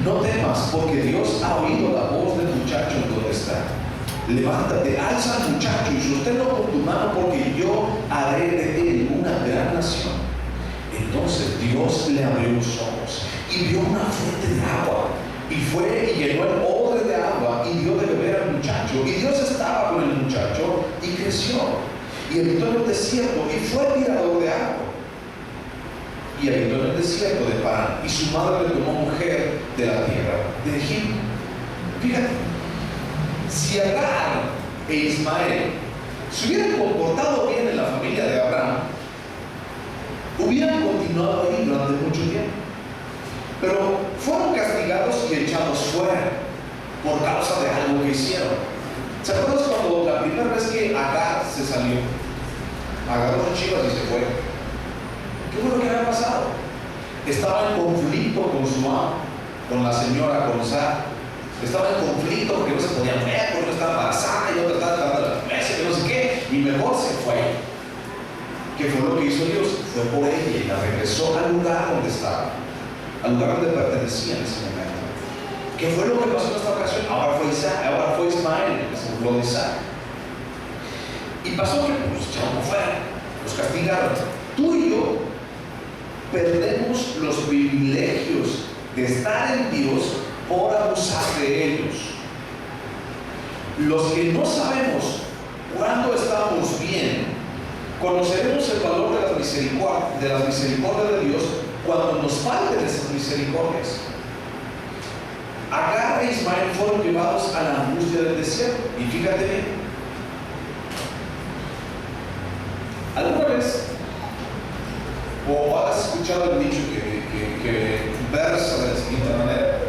S1: No temas, porque Dios ha oído la voz del muchacho en donde está. Levántate, alza al muchacho y sosténlo con tu mano, porque yo haré de él una gran nación. Entonces Dios le abrió los ojos y vio una fuente de agua, y fue y llenó el odre de agua y dio de beber al muchacho. Y Dios estaba con el muchacho y creció, y habitó en el desierto, y fue tirador de agua. Y habitó en el desierto de Parán, y su madre le tomó mujer de la tierra de Egipto. Fíjate, si Agar e Ismael se hubieran comportado bien en la familia de Abraham, hubieran continuado ahí durante mucho tiempo. Pero fueron castigados y echados fuera por causa de algo que hicieron. ¿Se acuerdan cuando la primera vez que Agar se salió, agarró sus chivas y se fue? ¿Qué fue lo que había pasado? Estaba en conflicto con su amo, con la señora, con Sara. Estaba en conflicto porque no se podían ver, porque no estaba embarazada y otra estaba dando la mesa y no sé qué, y mejor se fue. ¿Qué fue lo que hizo Dios? Fue por ella y la regresó al lugar donde estaba, al lugar donde pertenecía en ese momento. ¿Qué fue lo que pasó en esta ocasión? Ahora fue Ismael que se burló de Isaac. Y pasó que pues echaron fuera, los castigaron. Tú y yo perdemos los privilegios de estar en Dios por abusar de ellos. Los que no sabemos cuándo estamos bien, conoceremos el valor de las misericordias de Dios cuando nos falten esas misericordias. Agar e Ismael fueron llevados a la angustia del desierto. Y fíjate bien, ¿alguna vez o has escuchado el dicho que versa de la siguiente manera?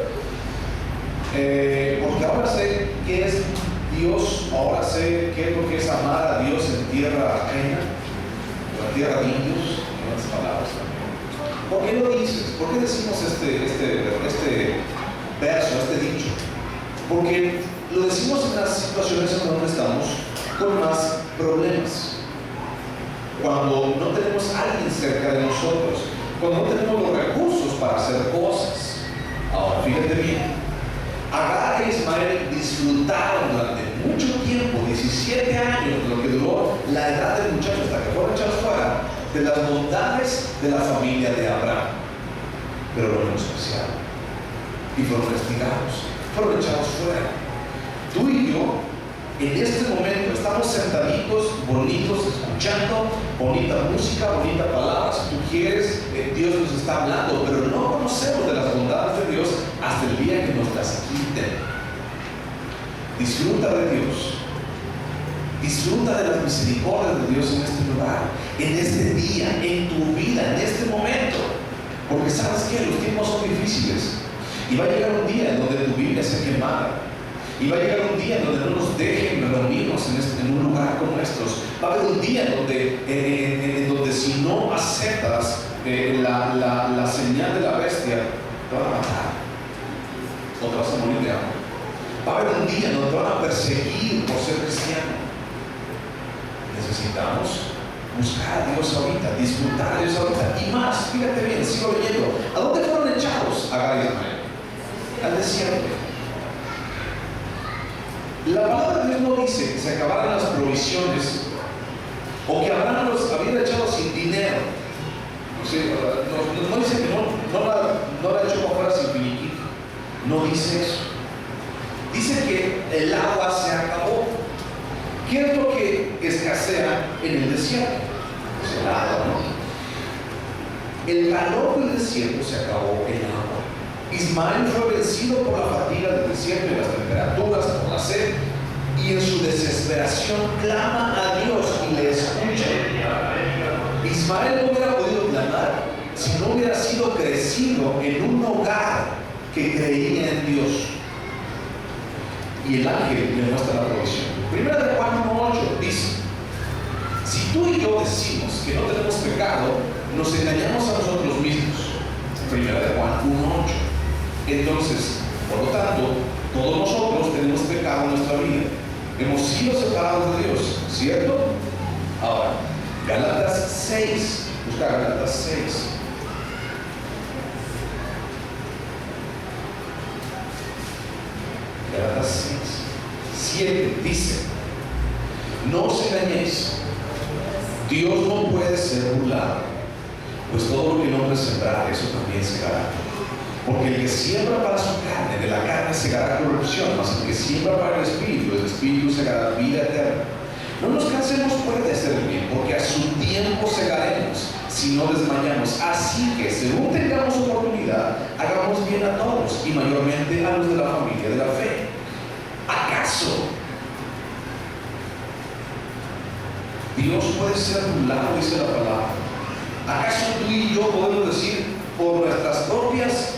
S1: Porque ahora sé qué es Dios, ahora sé qué es lo que es amar a Dios en tierra ajena, o en tierra de indios, en otras palabras también. ¿Por qué lo dices? ¿Por qué decimos este verso, este dicho? Porque lo decimos en las situaciones en donde estamos con más problemas. Cuando no tenemos a alguien cerca de nosotros, cuando no tenemos los recursos para hacer cosas. Ahora, fíjate bien, Agar e Ismael disfrutaron durante mucho tiempo, 17 años, lo que duró la edad del muchacho hasta que fueron echados fuera, de las bondades de la familia de Abraham. Pero lo menospreciaron y fueron castigados, fueron echados fuera. Tú y yo, en este momento, estamos sentaditos, bonitos, escuchando bonita música, bonita palabra. Si tú quieres, Dios nos está hablando, pero no conocemos de las bondades de Dios hasta el día que nos las quiten. Disfruta de Dios. Disfruta de las misericordias de Dios en este lugar, en este día, en tu vida, en este momento. Porque sabes que los tiempos son difíciles. Y va a llegar un día en donde tu Biblia se quemará. Y va a llegar un día en donde no nos dejen reunirnos en un lugar como estos. Va a haber un día en donde si no aceptas la señal de la bestia, te van a matar o te vas a morir de hambre. Va a haber un día en donde te van a perseguir por ser cristiano. Necesitamos buscar a Dios ahorita, disfrutar a Dios ahorita y más. Fíjate bien, sigo leyendo. ¿A dónde fueron echados Agar y Ismael? Al desierto. La palabra de Dios no dice que se acabaran las provisiones o que Abraham los había echado sin dinero. No dice que no la echó para afuera sin finiquito. No dice eso. Dice que el agua se acabó. ¿Qué es lo que escasea en el desierto? Pues el agua, ¿no? El calor del desierto se acabó, el agua. Ismael fue vencido por la fatiga del desierto y las temperaturas, por la sed, y en su desesperación clama a Dios y le escucha. Ismael no hubiera podido clamar si si no hubiera sido crecido en un hogar que creía en Dios. Y el ángel le muestra la provisión. Primera de Juan 1:8 dice: si tú y yo decimos que no tenemos pecado, nos engañamos a nosotros mismos. Primera de Juan 1:8. Entonces, por lo tanto, todos nosotros tenemos pecado en nuestra vida. Hemos sido separados de Dios, ¿cierto? Ahora, Gálatas 6. Busca Gálatas 6. Gálatas 6:7 dice: no os engañéis, Dios no puede ser burlado, pues todo lo que el hombre sembrar, eso también segará. Porque el que siembra para su carne, de la carne segará corrupción, mas el que siembra para el espíritu segará vida eterna. No nos cansemos pues de hacer el bien, porque a su tiempo segaremos, si no desmayamos. Así que, según tengamos oportunidad, hagamos bien a todos, y mayormente a los de la familia de la fe. ¿Acaso Dios puede ser burlado? Dice la palabra. ¿Acaso tú y yo podemos decir por nuestras propias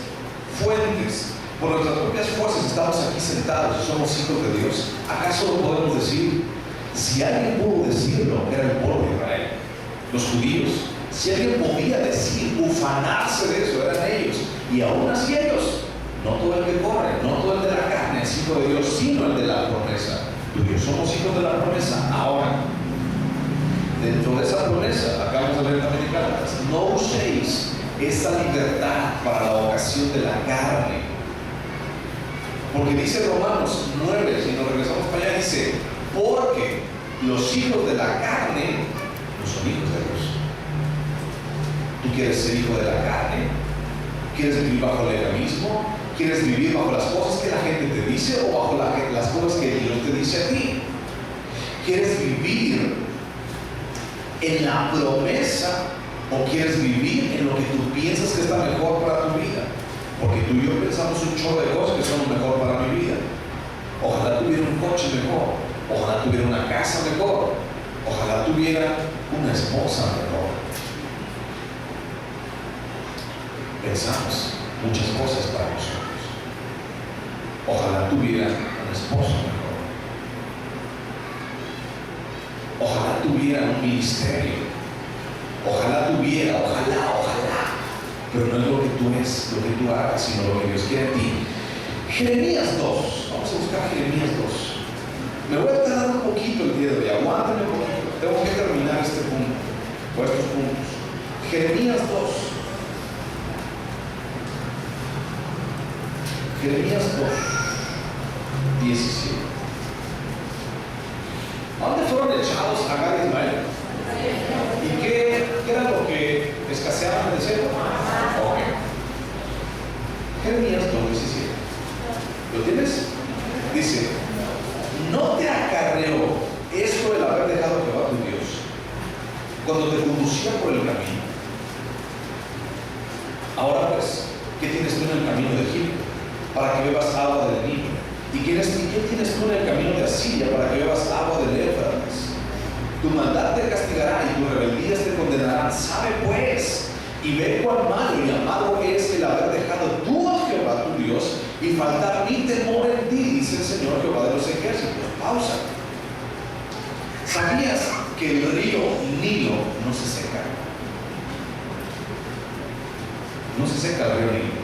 S1: fuentes, por nuestras propias fuerzas, estamos aquí sentados y somos hijos de Dios? ¿Acaso lo podemos decir? Si alguien pudo decirlo, era el pueblo de Israel, los judíos. Si alguien podía decir, ufanarse de eso, eran ellos. Y aún así ellos, no todo el que corre, no todo el de la carne es hijo de Dios, sino el de la promesa. Tú y yo somos hijos de la promesa. Ahora, dentro de esa promesa, acabamos de ver también en Gálatas, no uséis esa libertad para la ocasión de la carne. Porque dice Romanos 9, si nos regresamos para allá, dice: porque los hijos de la carne no son hijos de Dios. ¿Tú quieres ser hijo de la carne? ¿Quieres vivir bajo el legalismo? ¿Quieres vivir bajo las cosas que la gente te dice o bajo las cosas que Dios te dice a ti? ¿Quieres vivir en la promesa o quieres vivir en lo que tú piensas que está mejor para tu vida? Porque tú y yo pensamos un chorro de cosas que son mejor para mi vida. Ojalá tuviera un coche mejor, ojalá tuviera una casa mejor, ojalá tuviera una esposa mejor. Pensamos muchas cosas para nosotros. Ojalá tuviera un esposo mejor, ojalá tuviera un ministerio, ojalá tuviera, ojalá, pero no es lo que tú es, lo que tú hagas, sino lo que Dios quiere de ti. Jeremías 2, vamos a buscar Jeremías 2. Me voy a tardar un poquito el día de hoy, aguántame un poquito, tengo que terminar este punto, o estos puntos. Jeremías 2. Jeremías 2, 17. ¿A dónde fueron echados Agar y Ismael? ¿Y qué era lo que escaseaba en el desierto? Ok. Jeremías 2, 17. ¿Lo tienes? Dice: no te acarreó esto el haber dejado a Jehová tu Dios cuando te conducía por el camino. Ahora pues, ¿qué tienes tú en el camino de Egipto para que bebas agua del Nilo? ¿Y qué tienes tú en el camino de Asiria para que bebas agua del Éufrates? Tu maldad te castigará y tus rebeldías te condenarán. Sabe pues y ve cuán malo y amado es el haber dejado tú a Jehová tu Dios y faltar mi temor en ti, dice el Señor Jehová de los ejércitos. Pausa. ¿Sabías que el río Nilo no se seca? No se seca el río Nilo.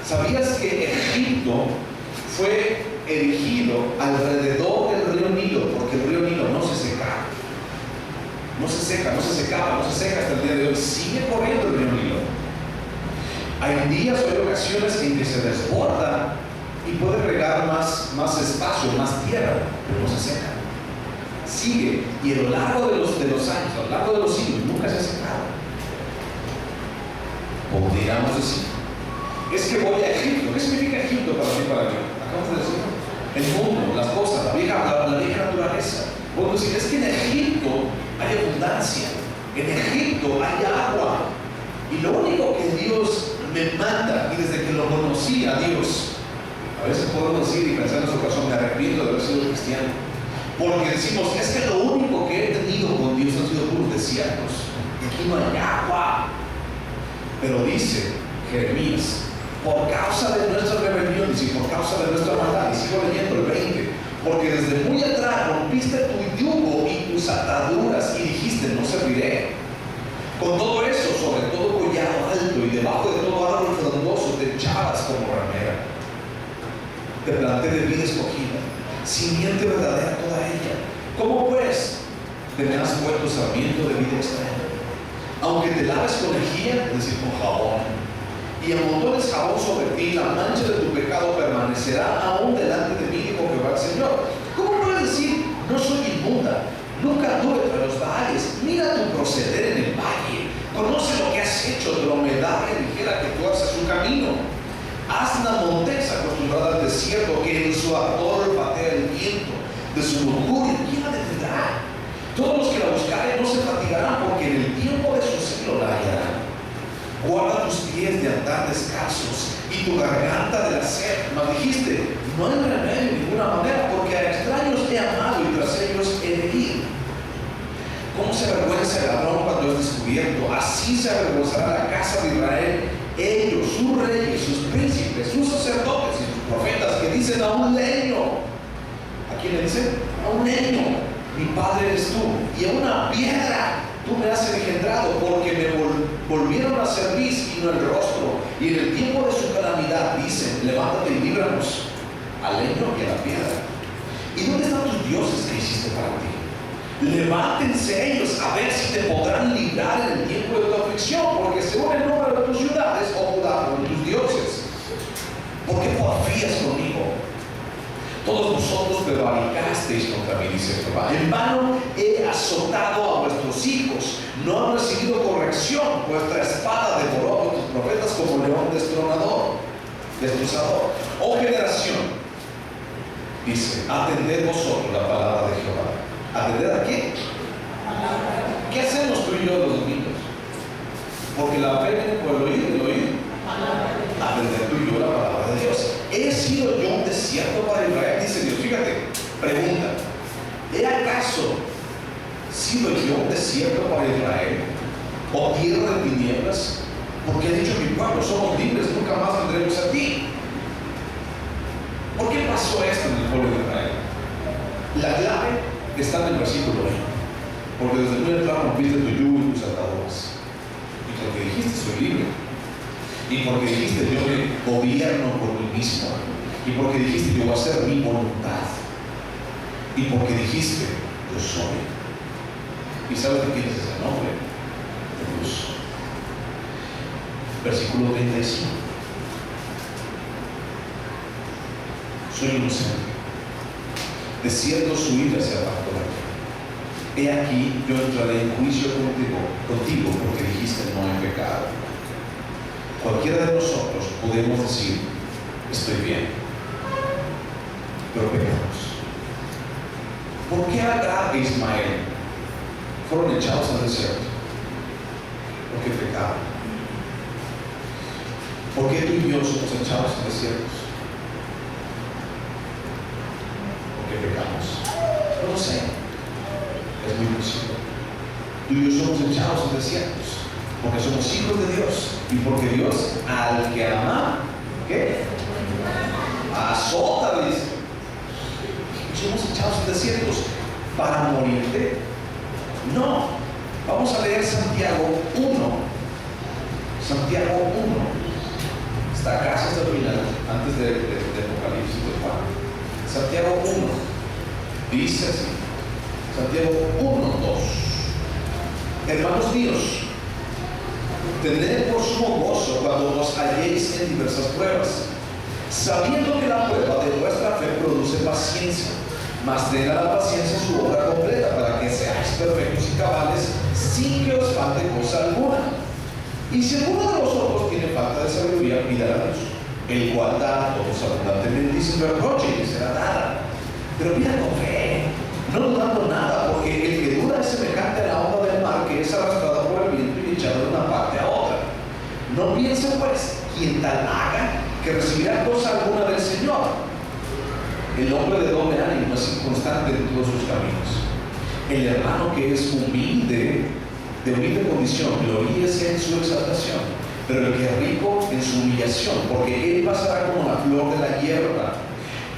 S1: ¿Sabías que Egipto fue erigido alrededor del río Nilo? Porque el río Nilo no se seca. No se seca, no se secaba, no se seca hasta el día de hoy. Sigue corriendo el río Nilo. Hay días o hay ocasiones en que se desborda y puede regar más espacio, más tierra, pero no se seca. Sigue, y a lo largo de los años, a lo largo de los siglos, nunca se ha secado. Podríamos decir: es que voy a Egipto. ¿Qué significa Egipto para ti, para mí? Acabamos de decir: el mundo, las cosas, la vieja naturaleza. Podemos decir: es que en Egipto hay abundancia, en Egipto hay agua, y lo único que Dios me manda, y desde que lo conocí a Dios, a veces podemos decir y pensar en nuestro corazón: me arrepiento de haber sido cristiano, porque decimos: es que lo único que he tenido con Dios han sido puros desiertos, y aquí no hay agua. Pero dice Jeremías, por causa de nuestras rebeliones y por causa de nuestra maldad, y sigo leyendo el 20, porque desde muy atrás rompiste tu yugo y tus ataduras y dijiste, no serviré. Con todo eso, sobre todo collado alto y debajo de todo árbol frondoso, te echabas como ramera. Te planté de vida escogida, simiente verdadera toda ella. ¿Cómo pues te me has vuelto sarmiento de vida extraña? Aunque te laves con lejía, es decir, con jabón, y amontones jabón sobre ti, la mancha de tu pecado permanecerá aún delante de mí, dijo Jehová el Señor. ¿Cómo puedes decir, no soy inmunda? Nunca anduve entre los valles. Mira tu proceder en el valle. Conoce lo que has hecho de la humedad ligera que tuerce su camino. Asna montesa acostumbrada al desierto, que en su ardor patea el viento. De su lujuria, ¿quién la detendrá? Todos los que la buscaren no se fatigarán, porque en el tiempo de su celo la hallarán. Guarda tus pies de andar descalzos y tu garganta de la sed. Mas dijiste, no hay remedio de ninguna manera, porque a extraños he amado y tras ellos he de ir. ¿Cómo se avergüenza el ladrón cuando es descubierto? Así se avergonzará la casa de Israel, ellos, sus reyes, sus príncipes, sus sacerdotes y sus profetas, que dicen a un leño. ¿A quién le dicen? A un leño, mi padre eres tú, y a una piedra tú me has engendrado, porque me volvieron a servir sino el rostro, y en el tiempo de su calamidad dicen, levántate y líbranos al leño y a la piedra. ¿Y dónde están tus dioses que hiciste para ti? Levántense ellos a ver si te podrán librar en el tiempo de tu aflicción, porque según el número de tus ciudades, oh Judá, con tus dioses. ¿Por qué porfías conmigo? Todos vosotros prevaricasteis contra mí, dice Jehová. En vano he azotado a vuestros hijos, no han recibido corrección. Vuestra espada devoró a vuestros profetas como león destrozador. Oh generación, dice, atended vosotros la palabra de Jehová. ¿Atended a qué? ¿Qué hacemos tú y yo los domingos? Porque la fe viene por el oír. Atender tú y yo la palabra de Dios. ¿He sido yo un desierto para Israel? Dice Dios. Fíjate, pregunta, ¿he acaso sido yo un desierto para Israel? ¿O tierra de tinieblas? Porque ha dicho mi pueblo, somos libres, nunca más vendremos a ti. ¿Por qué pasó esto en el pueblo de Israel? La clave está en el versículo 20. Porque desde muy atrás rompiste tu yugo y tus ataduras. Y porque dijiste, soy libre. Y porque dijiste, yo me gobierno por mí mismo. Y porque dijiste, yo voy a hacer mi voluntad. Y porque dijiste, yo soy. ¿Y sabes de quién es ese nombre? De Dios. Versículo 35. Soy inocente. De cierto su ira se apartó de mí. He aquí, yo entraré en juicio contigo porque dijiste, no he pecado. Cualquiera de nosotros podemos decir, estoy bien, pero pecamos. ¿Por qué Agar e Ismael fueron echados al desierto? Porque pecaban. ¿Por qué tú y yo somos echados al desierto? Porque pecamos. No lo sé. Es muy posible. Tú y yo somos echados al desierto porque somos hijos de Dios y porque Dios al que ama, ¿qué? Azota, dice. Somos echados en desiertos para morirte. No. Vamos a leer Santiago 1. Santiago 1. Está casi hasta el final, antes de Apocalipsis de Juan. Santiago 1. Dice así. Santiago 1, 2. Hermanos míos, tened por sumo gozo cuando os halléis en diversas pruebas, sabiendo que la prueba de vuestra fe produce paciencia, mas tenga la paciencia su obra completa, para que seáis perfectos y cabales, sin que os falte cosa alguna. Y si alguno de vosotros tiene falta de sabiduría, pídala a Dios, el cual da a todos abundantemente y sin reproche, y le será dada. Pero pida con fe, no dudando nada, porque el que duda es semejante a la onda del mar, que es arrastrada por el viento y echada de una parte a otra. No piense pues quien tal haga que recibirá cosa alguna del Señor. El hombre de doble ánimo es inconstante en todos sus caminos. El hermano que es humilde, de humilde condición, gloríese en su exaltación, pero el que es rico en su humillación, porque él pasará como la flor de la hierba.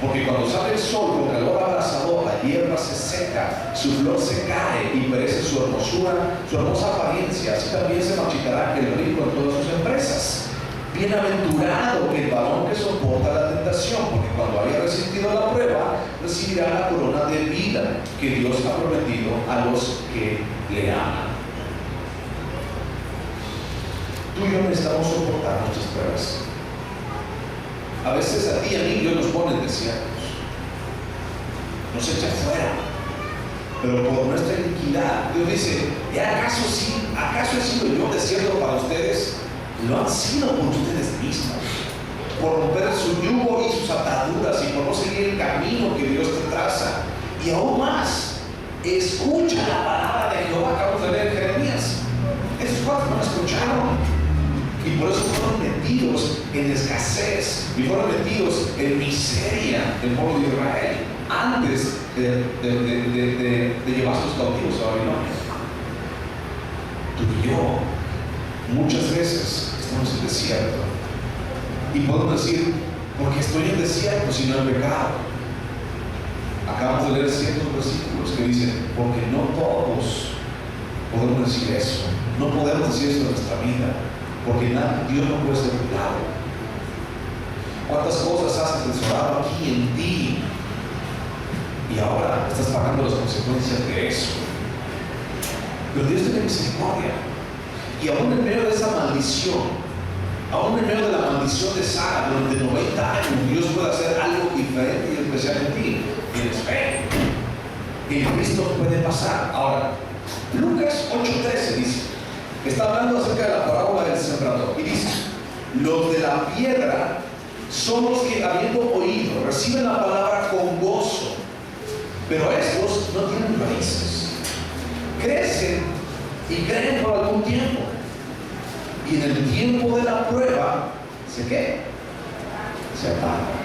S1: Porque cuando sale el sol con calor abrasador, la hierba se seca, su flor se cae y perece su hermosura, su hermosa apariencia. Así también se marchitará el rico en todas sus empresas. Bienaventurado el varón que soporta la tentación, porque cuando haya resistido la prueba, recibirá la corona de vida que Dios ha prometido a los que le aman. Tú y yo necesitamos soportar nuestras pruebas. A veces a ti y a mí Dios nos pone en desiertos, nos echa fuera, pero por nuestra iniquidad Dios dice: ¿y acaso he sido yo desierto para ustedes? Lo han sido por ustedes mismos, por romper su yugo y sus ataduras y por no seguir el camino que Dios te traza. Y aún más, escucha la palabra de Jehová. Acabamos de leer Jeremías. Esos cuatro no escucharon. Y por eso fueron metidos en escasez y fueron metidos en miseria el pueblo de Israel antes de llevar sus cautivos a Babilonia. Tú y yo muchas veces estamos en desierto y podemos decir: ¿por qué estoy en desierto si no he pecado? Acabamos de leer ciertos versículos que dicen: porque no todos podemos decir eso, no podemos decir eso en nuestra vida. Porque Dios no puede ser burlado. ¿Cuántas cosas has atesorado aquí en ti? Y ahora estás pagando las consecuencias de eso. Pero Dios tiene misericordia. Y aún en medio de esa maldición, aún en medio de la maldición de Sara, durante 90 años, Dios puede hacer algo diferente y especial en ti. Tienes fe. En Cristo puede pasar. Ahora, Lucas 8:13 dice, está hablando acerca de la parábola del sembrador y dice: los de la piedra son los que, habiendo oído, reciben la palabra con gozo, pero estos no tienen raíces, crecen y creen por algún tiempo, y en el tiempo de la prueba se apagan.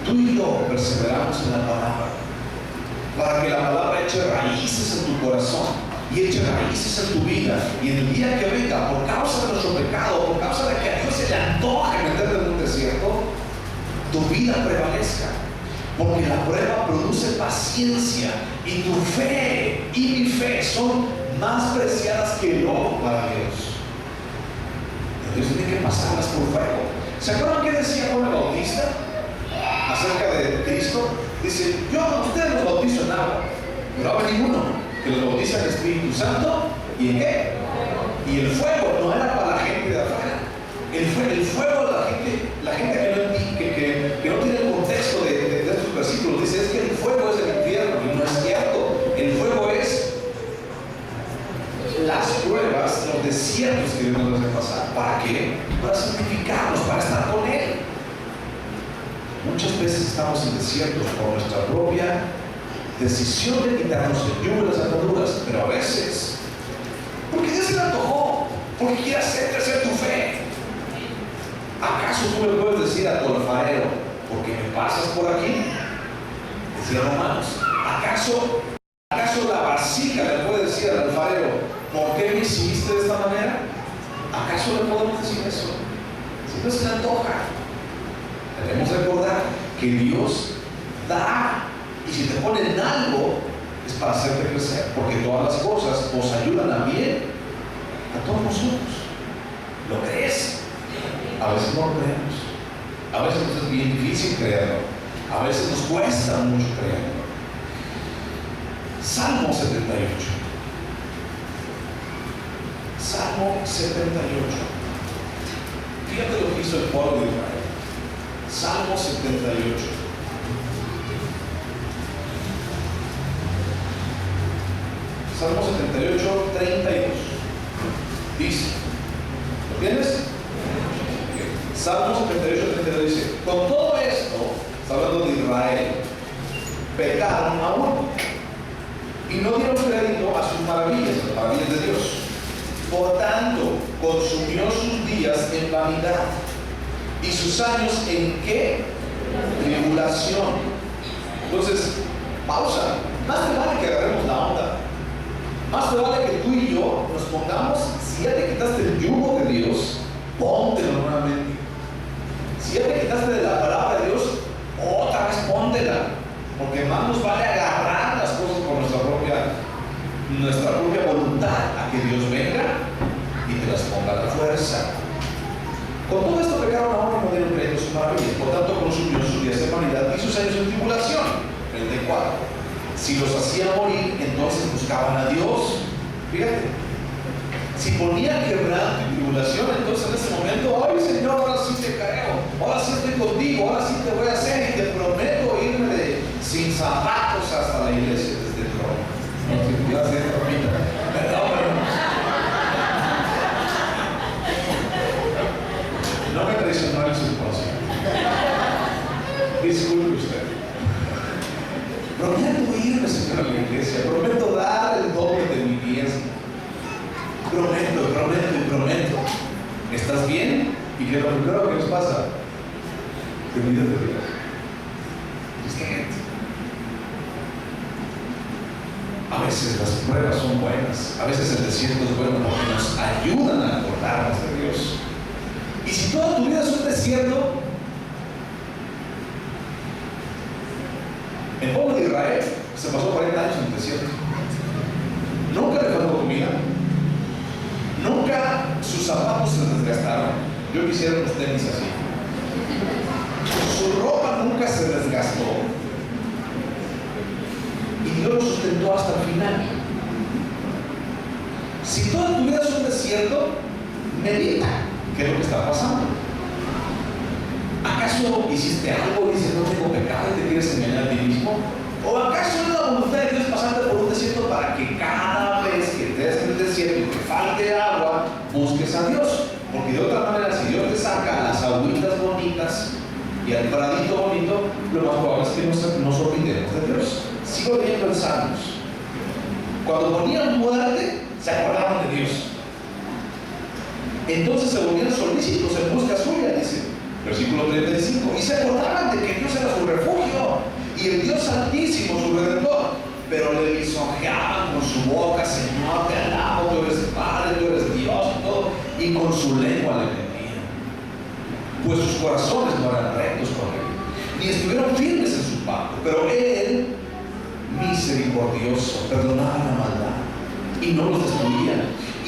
S1: Tú y yo perseveramos en la palabra para que la palabra eche raíces en tu corazón y eche raíces en tu vida, y en el día que venga, por causa de nuestro pecado, por causa de que a Dios se le antoje meterte en un desierto, tu vida prevalezca, porque la prueba produce paciencia, y tu fe y mi fe son más preciadas que el oro para Dios. Dios tiene que pasarlas por fuego. ¿Se acuerdan qué decía Juan el Bautista acerca de Cristo? Dice: yo a ustedes los bautizo en agua, pero va a venir uno que los bautiza en el Espíritu Santo. ¿Y en qué? Y el fuego no era para la gente de afuera. El fuego, la gente que no tiene el contexto de estos versículos, dice: es que el fuego es el infierno. Y no es cierto. El fuego es las pruebas, los desiertos que Dios nos hace pasar. ¿Para qué? Para santificarnos, para estar con Él. Muchas veces estamos en desiertos por nuestra propia decisión de quitarnos el yugo de las ataduras, pero a veces porque Dios se le antojó, porque quiere hacer crecer tu fe. ¿Acaso tú le puedes decir a tu alfarero: porque me pasas por aquí? Decía Romanos. ¿Acaso la vasija le puede decir al alfarero: ¿por qué me hiciste de esta manera? ¿Acaso le podemos decir eso? Si no se le antoja. Debemos recordar que Dios da. Y si te ponen algo, es para hacerte crecer, porque todas las cosas os ayudan a bien a todos nosotros. ¿Lo crees? A veces no lo creemos. A veces nos es bien difícil creerlo. A veces nos cuesta mucho creerlo. Salmo 78. Salmo 78. Fíjate lo que hizo el pueblo de Israel. Salmo 78. Salmo 78, 32. Dice, ¿lo tienes? Salmo 78, 32 dice: con todo esto, está hablando de Israel, pecaron aún y no dieron crédito a sus maravillas, las maravillas de Dios. Por tanto, consumió sus días en vanidad y sus años en ¿qué? Tribulación. Entonces, pausa. Más te vale que agarremos la onda. Más te vale que tú y yo nos pongamos, si ya te quitaste el yugo Si ya te quitaste de la palabra de Dios, otra vez póntela, porque más nos vale agarrar las cosas con nuestra propia voluntad a que Dios venga y te las ponga a la fuerza. Con todo esto pecaron a uno y no dieron crédito a sus maravillas, por tanto consumió sus días de vanidad y sus años de tribulación. 34. Si los hacía morir, entonces buscaban a Dios. Fíjate, si ponían quebranto y tribulación, entonces en ese momento, ay Señor, ahora sí te creo, ahora sí estoy contigo, ahora sí te voy a hacer y te prometo irme sin zapatos hasta la iglesia desde el trono. No me traicionó el subconsciente. Disculpe usted. Prometo irme, Señor, a la iglesia. Prometo dar el doble de mi diezmo. Prometo. ¿Estás bien? ¿Y qué es lo primero que nos pasa? Te olvidas de Dios. A veces las pruebas son buenas, a veces el desierto es bueno porque nos ayudan a acordarnos de Dios. Y si toda tu vida es un desierto, el pueblo de Israel se pasó 40 años en el desierto. Nunca le faltó comida, nunca sus zapatos se desgastaron. Yo quisiera unos tenis así. Su ropa nunca se desgastó. Y Dios lo sustentó hasta el final. Si toda tu vida es un desierto, medita qué es lo que está pasando. ¿Acaso hiciste algo y dices no tengo pecado y te quieres engañar a ti mismo? ¿O acaso es la voluntad de Dios pasarte por un desierto para que cada vez que estés en el desierto y te falte agua, busques a Dios? Porque de otra manera, si Dios te saca a las agüitas bonitas y al pradito bonito, lo más probable es que nos olvidemos de Dios. Sigo leyendo en Salmos. Cuando ponían muerte, se acordaban de Dios. Entonces se volvían solícitos en busca suya, dice, versículo 35. Y se acordaban de que Dios era su refugio y el Dios Altísimo, su Redentor. Pero le lisonjeaban con su boca, Señor, te alabo, tú eres Padre, tú eres Dios, y todo. Y con su lengua le mentían. Pues sus corazones no eran rectos con él, ni estuvieron firmes en su pacto. Pero él, misericordioso, perdonaba la maldad y no los destruía,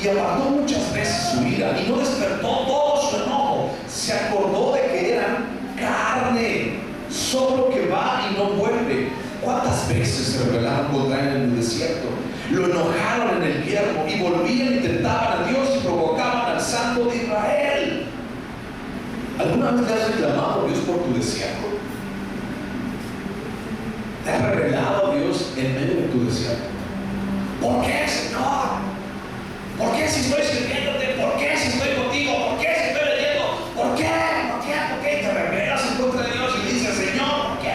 S1: y apartó muchas veces su ira y no despertó todo su enojo. Se acordó de que eran carne, solo que va y no vuelve. ¿Cuántas veces se rebelaron contra él en el desierto? Lo enojaron en el yermo y volvían y tentaban a Dios y provocaban al Santo de Israel. ¿Alguna vez le has reclamado a Dios por tu desierto? ¿Te has revelado a Dios en medio de tu desierto? ¿Por qué, Señor? ¿Por qué si estoy sirviéndote? ¿Por qué si estoy contigo? ¿Por qué si estoy leyendo? ¿Por qué? Te revelas en contra de Dios y dices, Señor, ¿por qué?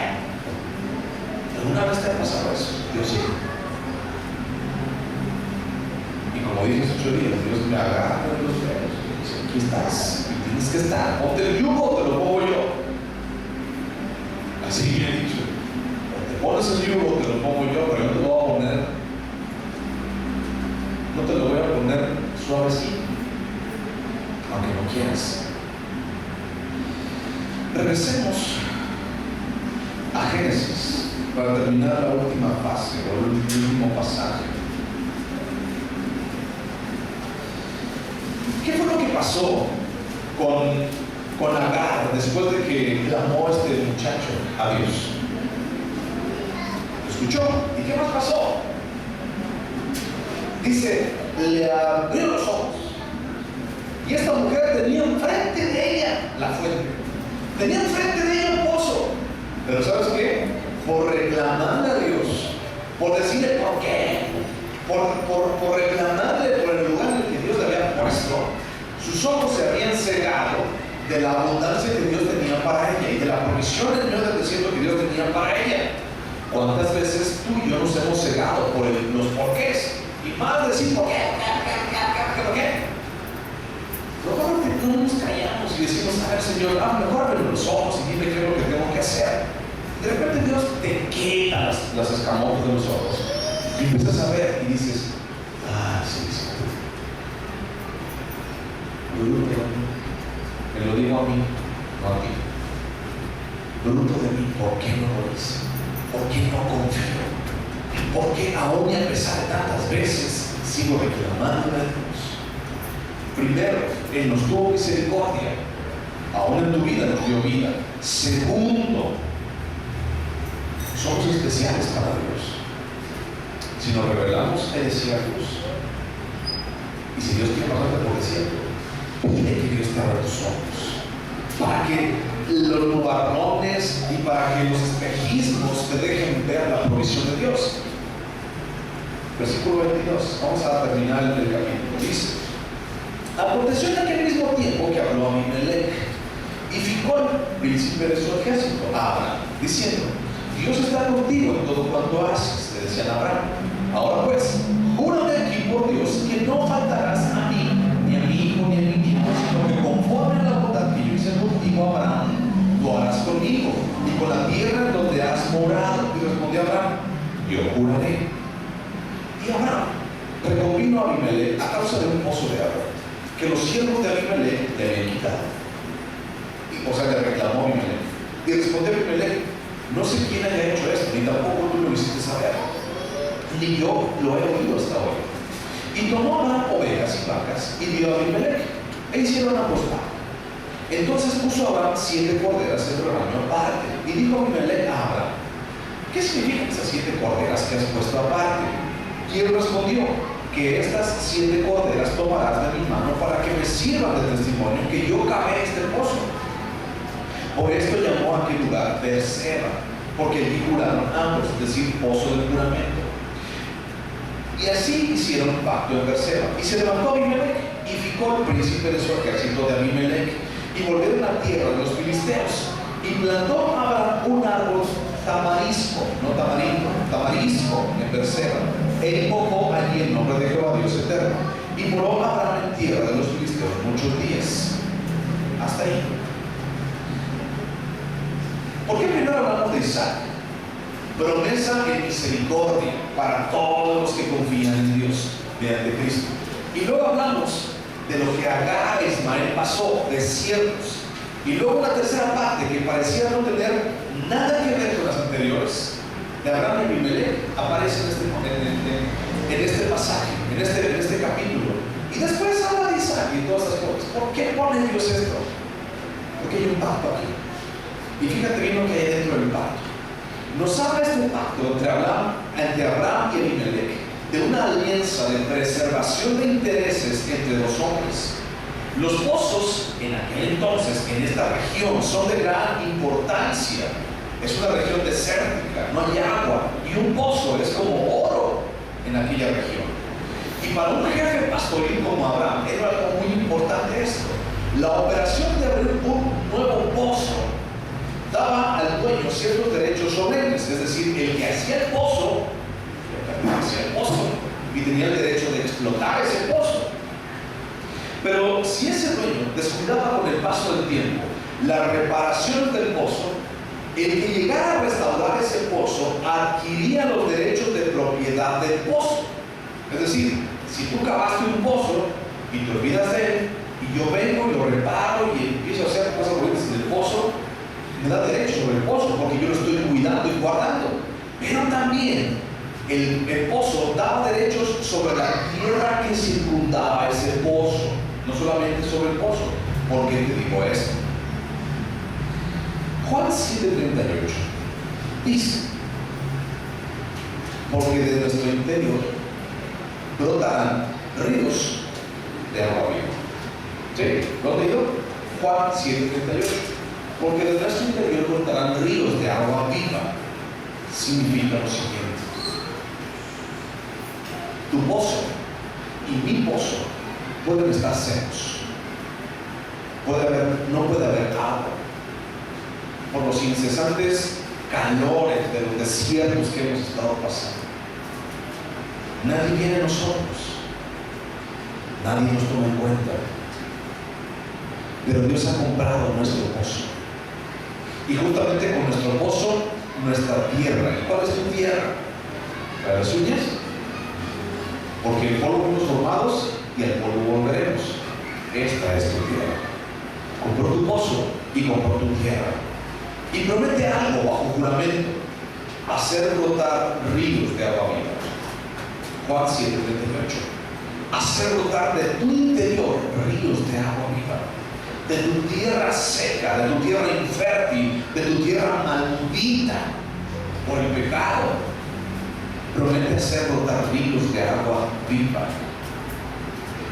S1: ¿Alguna vez te ha pasado eso? Yo sí. Y como dije hace 8 días, Dios me agarra de los dedos y dice, aquí estás, y tienes que estar. Ponte el yugo o te lo pongo yo. Así me he dicho. O te pones el yugo o te lo pongo yo, pero yo te lo voy a poner. No te lo voy a poner suavecito, aunque no quieras. Regresemos a Génesis para terminar la última fase o el último pasaje. ¿Qué fue lo que pasó con Agar después de que clamó a este muchacho a Dios? ¿Lo escuchó? ¿Y qué más pasó? Dice, le abrió los ojos y esta mujer tenía enfrente de ella la fuente, tenía enfrente de ella un pozo. Pero ¿sabes qué? Por reclamarle a Dios, por decirle por qué, por reclamarle por el lugar en el que Dios le había puesto, sus ojos se habían cegado de la abundancia que Dios tenía para ella y de la provisión en medio del desierto que Dios tenía para ella. ¿Cuántas veces tú y yo nos hemos cegado por los porqués? Y más decir, ¿por qué? ¿Por qué? Normalmente no nos callamos y decimos, a ver, Señor, mejor ábreme los ojos y dime qué es lo que tengo que hacer. De repente Dios te quita las escamotas de los ojos y empiezas a ver y dices, sí. Me lo digo a mí, no a ti. ¿por qué no lo hice? ¿Por qué no confío? ¿Por qué aún y a pesar de tantas veces sigo reclamando a Dios? Primero, Él nos tuvo misericordia, aún en tu vida nos dio vida. Segundo, somos especiales para Dios. Si nos revelamos en desiertos, y si Dios quiere pasarte por desierto, pide que Dios te abra tus ojos, para que los nubarrones y para que los espejismos te dejen ver la provisión de Dios. Versículo 22, vamos a terminar el capítulo. Dice: aconteció en aquel mismo tiempo que habló Abimelech y Ficol, príncipe de su ejército, a Abraham, diciendo: Dios está contigo en todo cuanto haces, le decían a Abraham. Ahora pues, júrame aquí por Dios que no faltarás a mí, ni a mi hijo, ni a mi nieto, sino que conforme a la bondad que yo hice contigo, Abraham, tú harás conmigo y con la tierra en donde has morado. Y respondió Abraham: yo juraré. Y Abraham reconvino a Abimelech a causa de un pozo de agua que los siervos de Abimelech le habían quitado. O sea, le reclamó a Abimelech. Y respondió Abimelech: no sé quién haya hecho esto, ni tampoco tú lo hiciste saber, ni yo lo he oído hasta hoy. Y tomó Abraham ovejas y vacas y dio a Abimelech, e hicieron ambos pacto. Entonces puso Abraham 7 corderas en rebaño aparte, y dijo Abimelech a Abraham: ¿qué significan esas 7 corderas que has puesto aparte? Y él respondió: que estas 7 corderas tomarás de mi mano para que me sirvan de testimonio que yo cavé este pozo. Por esto llamó a aquel lugar Beerseba, porque allí juraron ambos, es decir, pozo de juramento. Y así hicieron un pacto en Beerseba. Y se levantó Abimelech y Ficol, príncipe de su ejército de Abimelech, y volvieron a tierra de los filisteos. Y plantó Abraham un árbol tamarisco, no tamarindo, tamarisco en Beerseba, e invocó allí el nombre de Jehová Dios eterno. Y moró Abraham en tierra de los filisteos muchos días. Hasta ahí. ¿Por qué primero hablamos de Isaac? Promesa de misericordia para todos los que confían en Dios mediante Cristo. Y luego hablamos de lo que Agar e Ismael pasó, desiertos. Y luego una tercera parte que parecía no tener nada que ver con las anteriores, de Abraham y Abimelech, aparece en este pasaje, en este capítulo. Y después habla de Isaac y todas esas cosas. ¿Por qué pone Dios esto? Porque hay un pacto aquí. Y fíjate bien lo que hay dentro del pacto. Nos habla este pacto entre Abraham y Abimelech de una alianza de preservación de intereses entre dos hombres. Los pozos en aquel entonces, en esta región, son de gran importancia. Es una región desértica, no hay agua, y un pozo es como oro en aquella región. Y para un jefe pastoril como Abraham era algo muy importante esto. La operación de abrir un nuevo pozo daba al dueño ciertos derechos solemnes, es decir, el que hacía el pozo le pertenecía al pozo y tenía el derecho de explotar ese pozo. Pero si ese dueño descuidaba con el paso del tiempo la reparación del pozo, el que llegara a restaurar ese pozo adquiría los derechos de propiedad del pozo. Es decir, si tú cavaste un pozo y te olvidas de él, y yo vengo y lo reparo y empiezo a hacer cosas bonitas en el pozo, me da derecho sobre el pozo porque yo lo estoy cuidando y guardando. Pero también el pozo daba derechos sobre la tierra que circundaba ese pozo, no solamente sobre el pozo. ¿Por qué te digo esto? Juan 7:38 dice: porque de nuestro interior brotarán ríos de agua viva. ¿Sí? ¿Lo han leído? Juan 7:38. Porque de nuestro interior brotarán ríos de agua viva. Significa lo siguiente: tu pozo y mi pozo pueden estar secos. No puede haber agua por los incesantes calores de los desiertos que hemos estado pasando. Nadie viene a nosotros, nadie nos toma en cuenta, pero Dios ha comprado nuestro pozo, y justamente con nuestro pozo, nuestra tierra. ¿Y cuál es tu tierra? ¿La de las uñas? Porque el polvo fuimos formados y al polvo volveremos. Esta es tu tierra. Compró tu pozo y compró tu tierra. y promete algo bajo juramento: hacer brotar ríos de agua viva. Juan 7:38. Hacer brotar de tu interior ríos de agua viva. De tu tierra seca, de tu tierra infértil, de tu tierra maldita por el pecado, promete hacer brotar ríos de agua viva.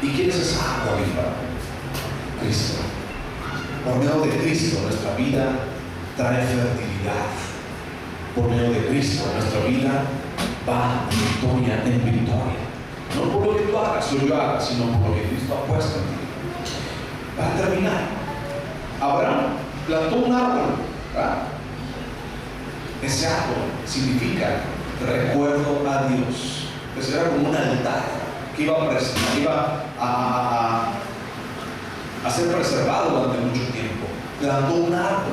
S1: ¿Y quién es esa agua viva? Cristo. Por medio de Cristo nuestra vida trae fertilidad. Por medio de Cristo nuestra vida va de victoria en victoria. No por lo que tú hagas o yo haga, sino por lo que Cristo ha puesto en ti. Para terminar, Abraham plantó un árbol, ¿verdad? Ese árbol significa recuerdo a Dios. Ese era como un altar que iba a ser preservado durante mucho tiempo. Plantó un árbol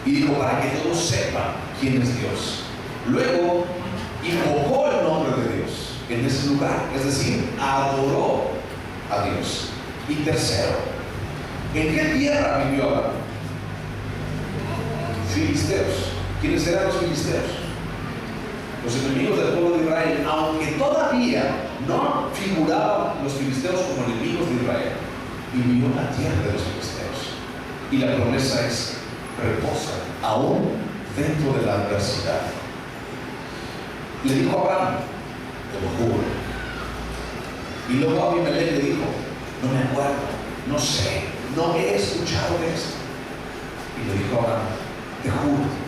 S1: y dijo: para que todos sepan quién es Dios. Luego invocó el nombre de Dios en ese lugar, es decir, adoró a Dios. Y tercero, ¿en qué tierra vivió Abraham? Filisteos. ¿Quiénes eran los filisteos? Los enemigos del pueblo de Israel. Aunque todavía no figuraban los filisteos como enemigos de Israel, vivió en la tierra de los filisteos. Y la promesa es: reposa aún dentro de la adversidad. Le dijo a Abraham: te lo juro. Y luego Abimelech le dijo: no me acuerdo, no sé, no he escuchado de esto. Y le dijo a Abraham: te juro.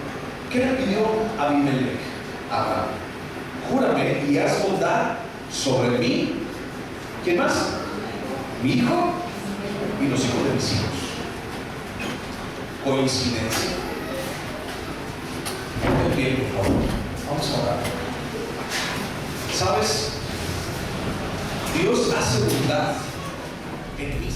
S1: ¿Qué le pidió Abimelech a Abraham? Júrame y haz bondad sobre mí. ¿Quién más? Mi hijo y los hijos de mis hijos. Coincidencia. Ponte bien, por favor. Vamos a orar. ¿Sabes? Dios hace bondad en mí.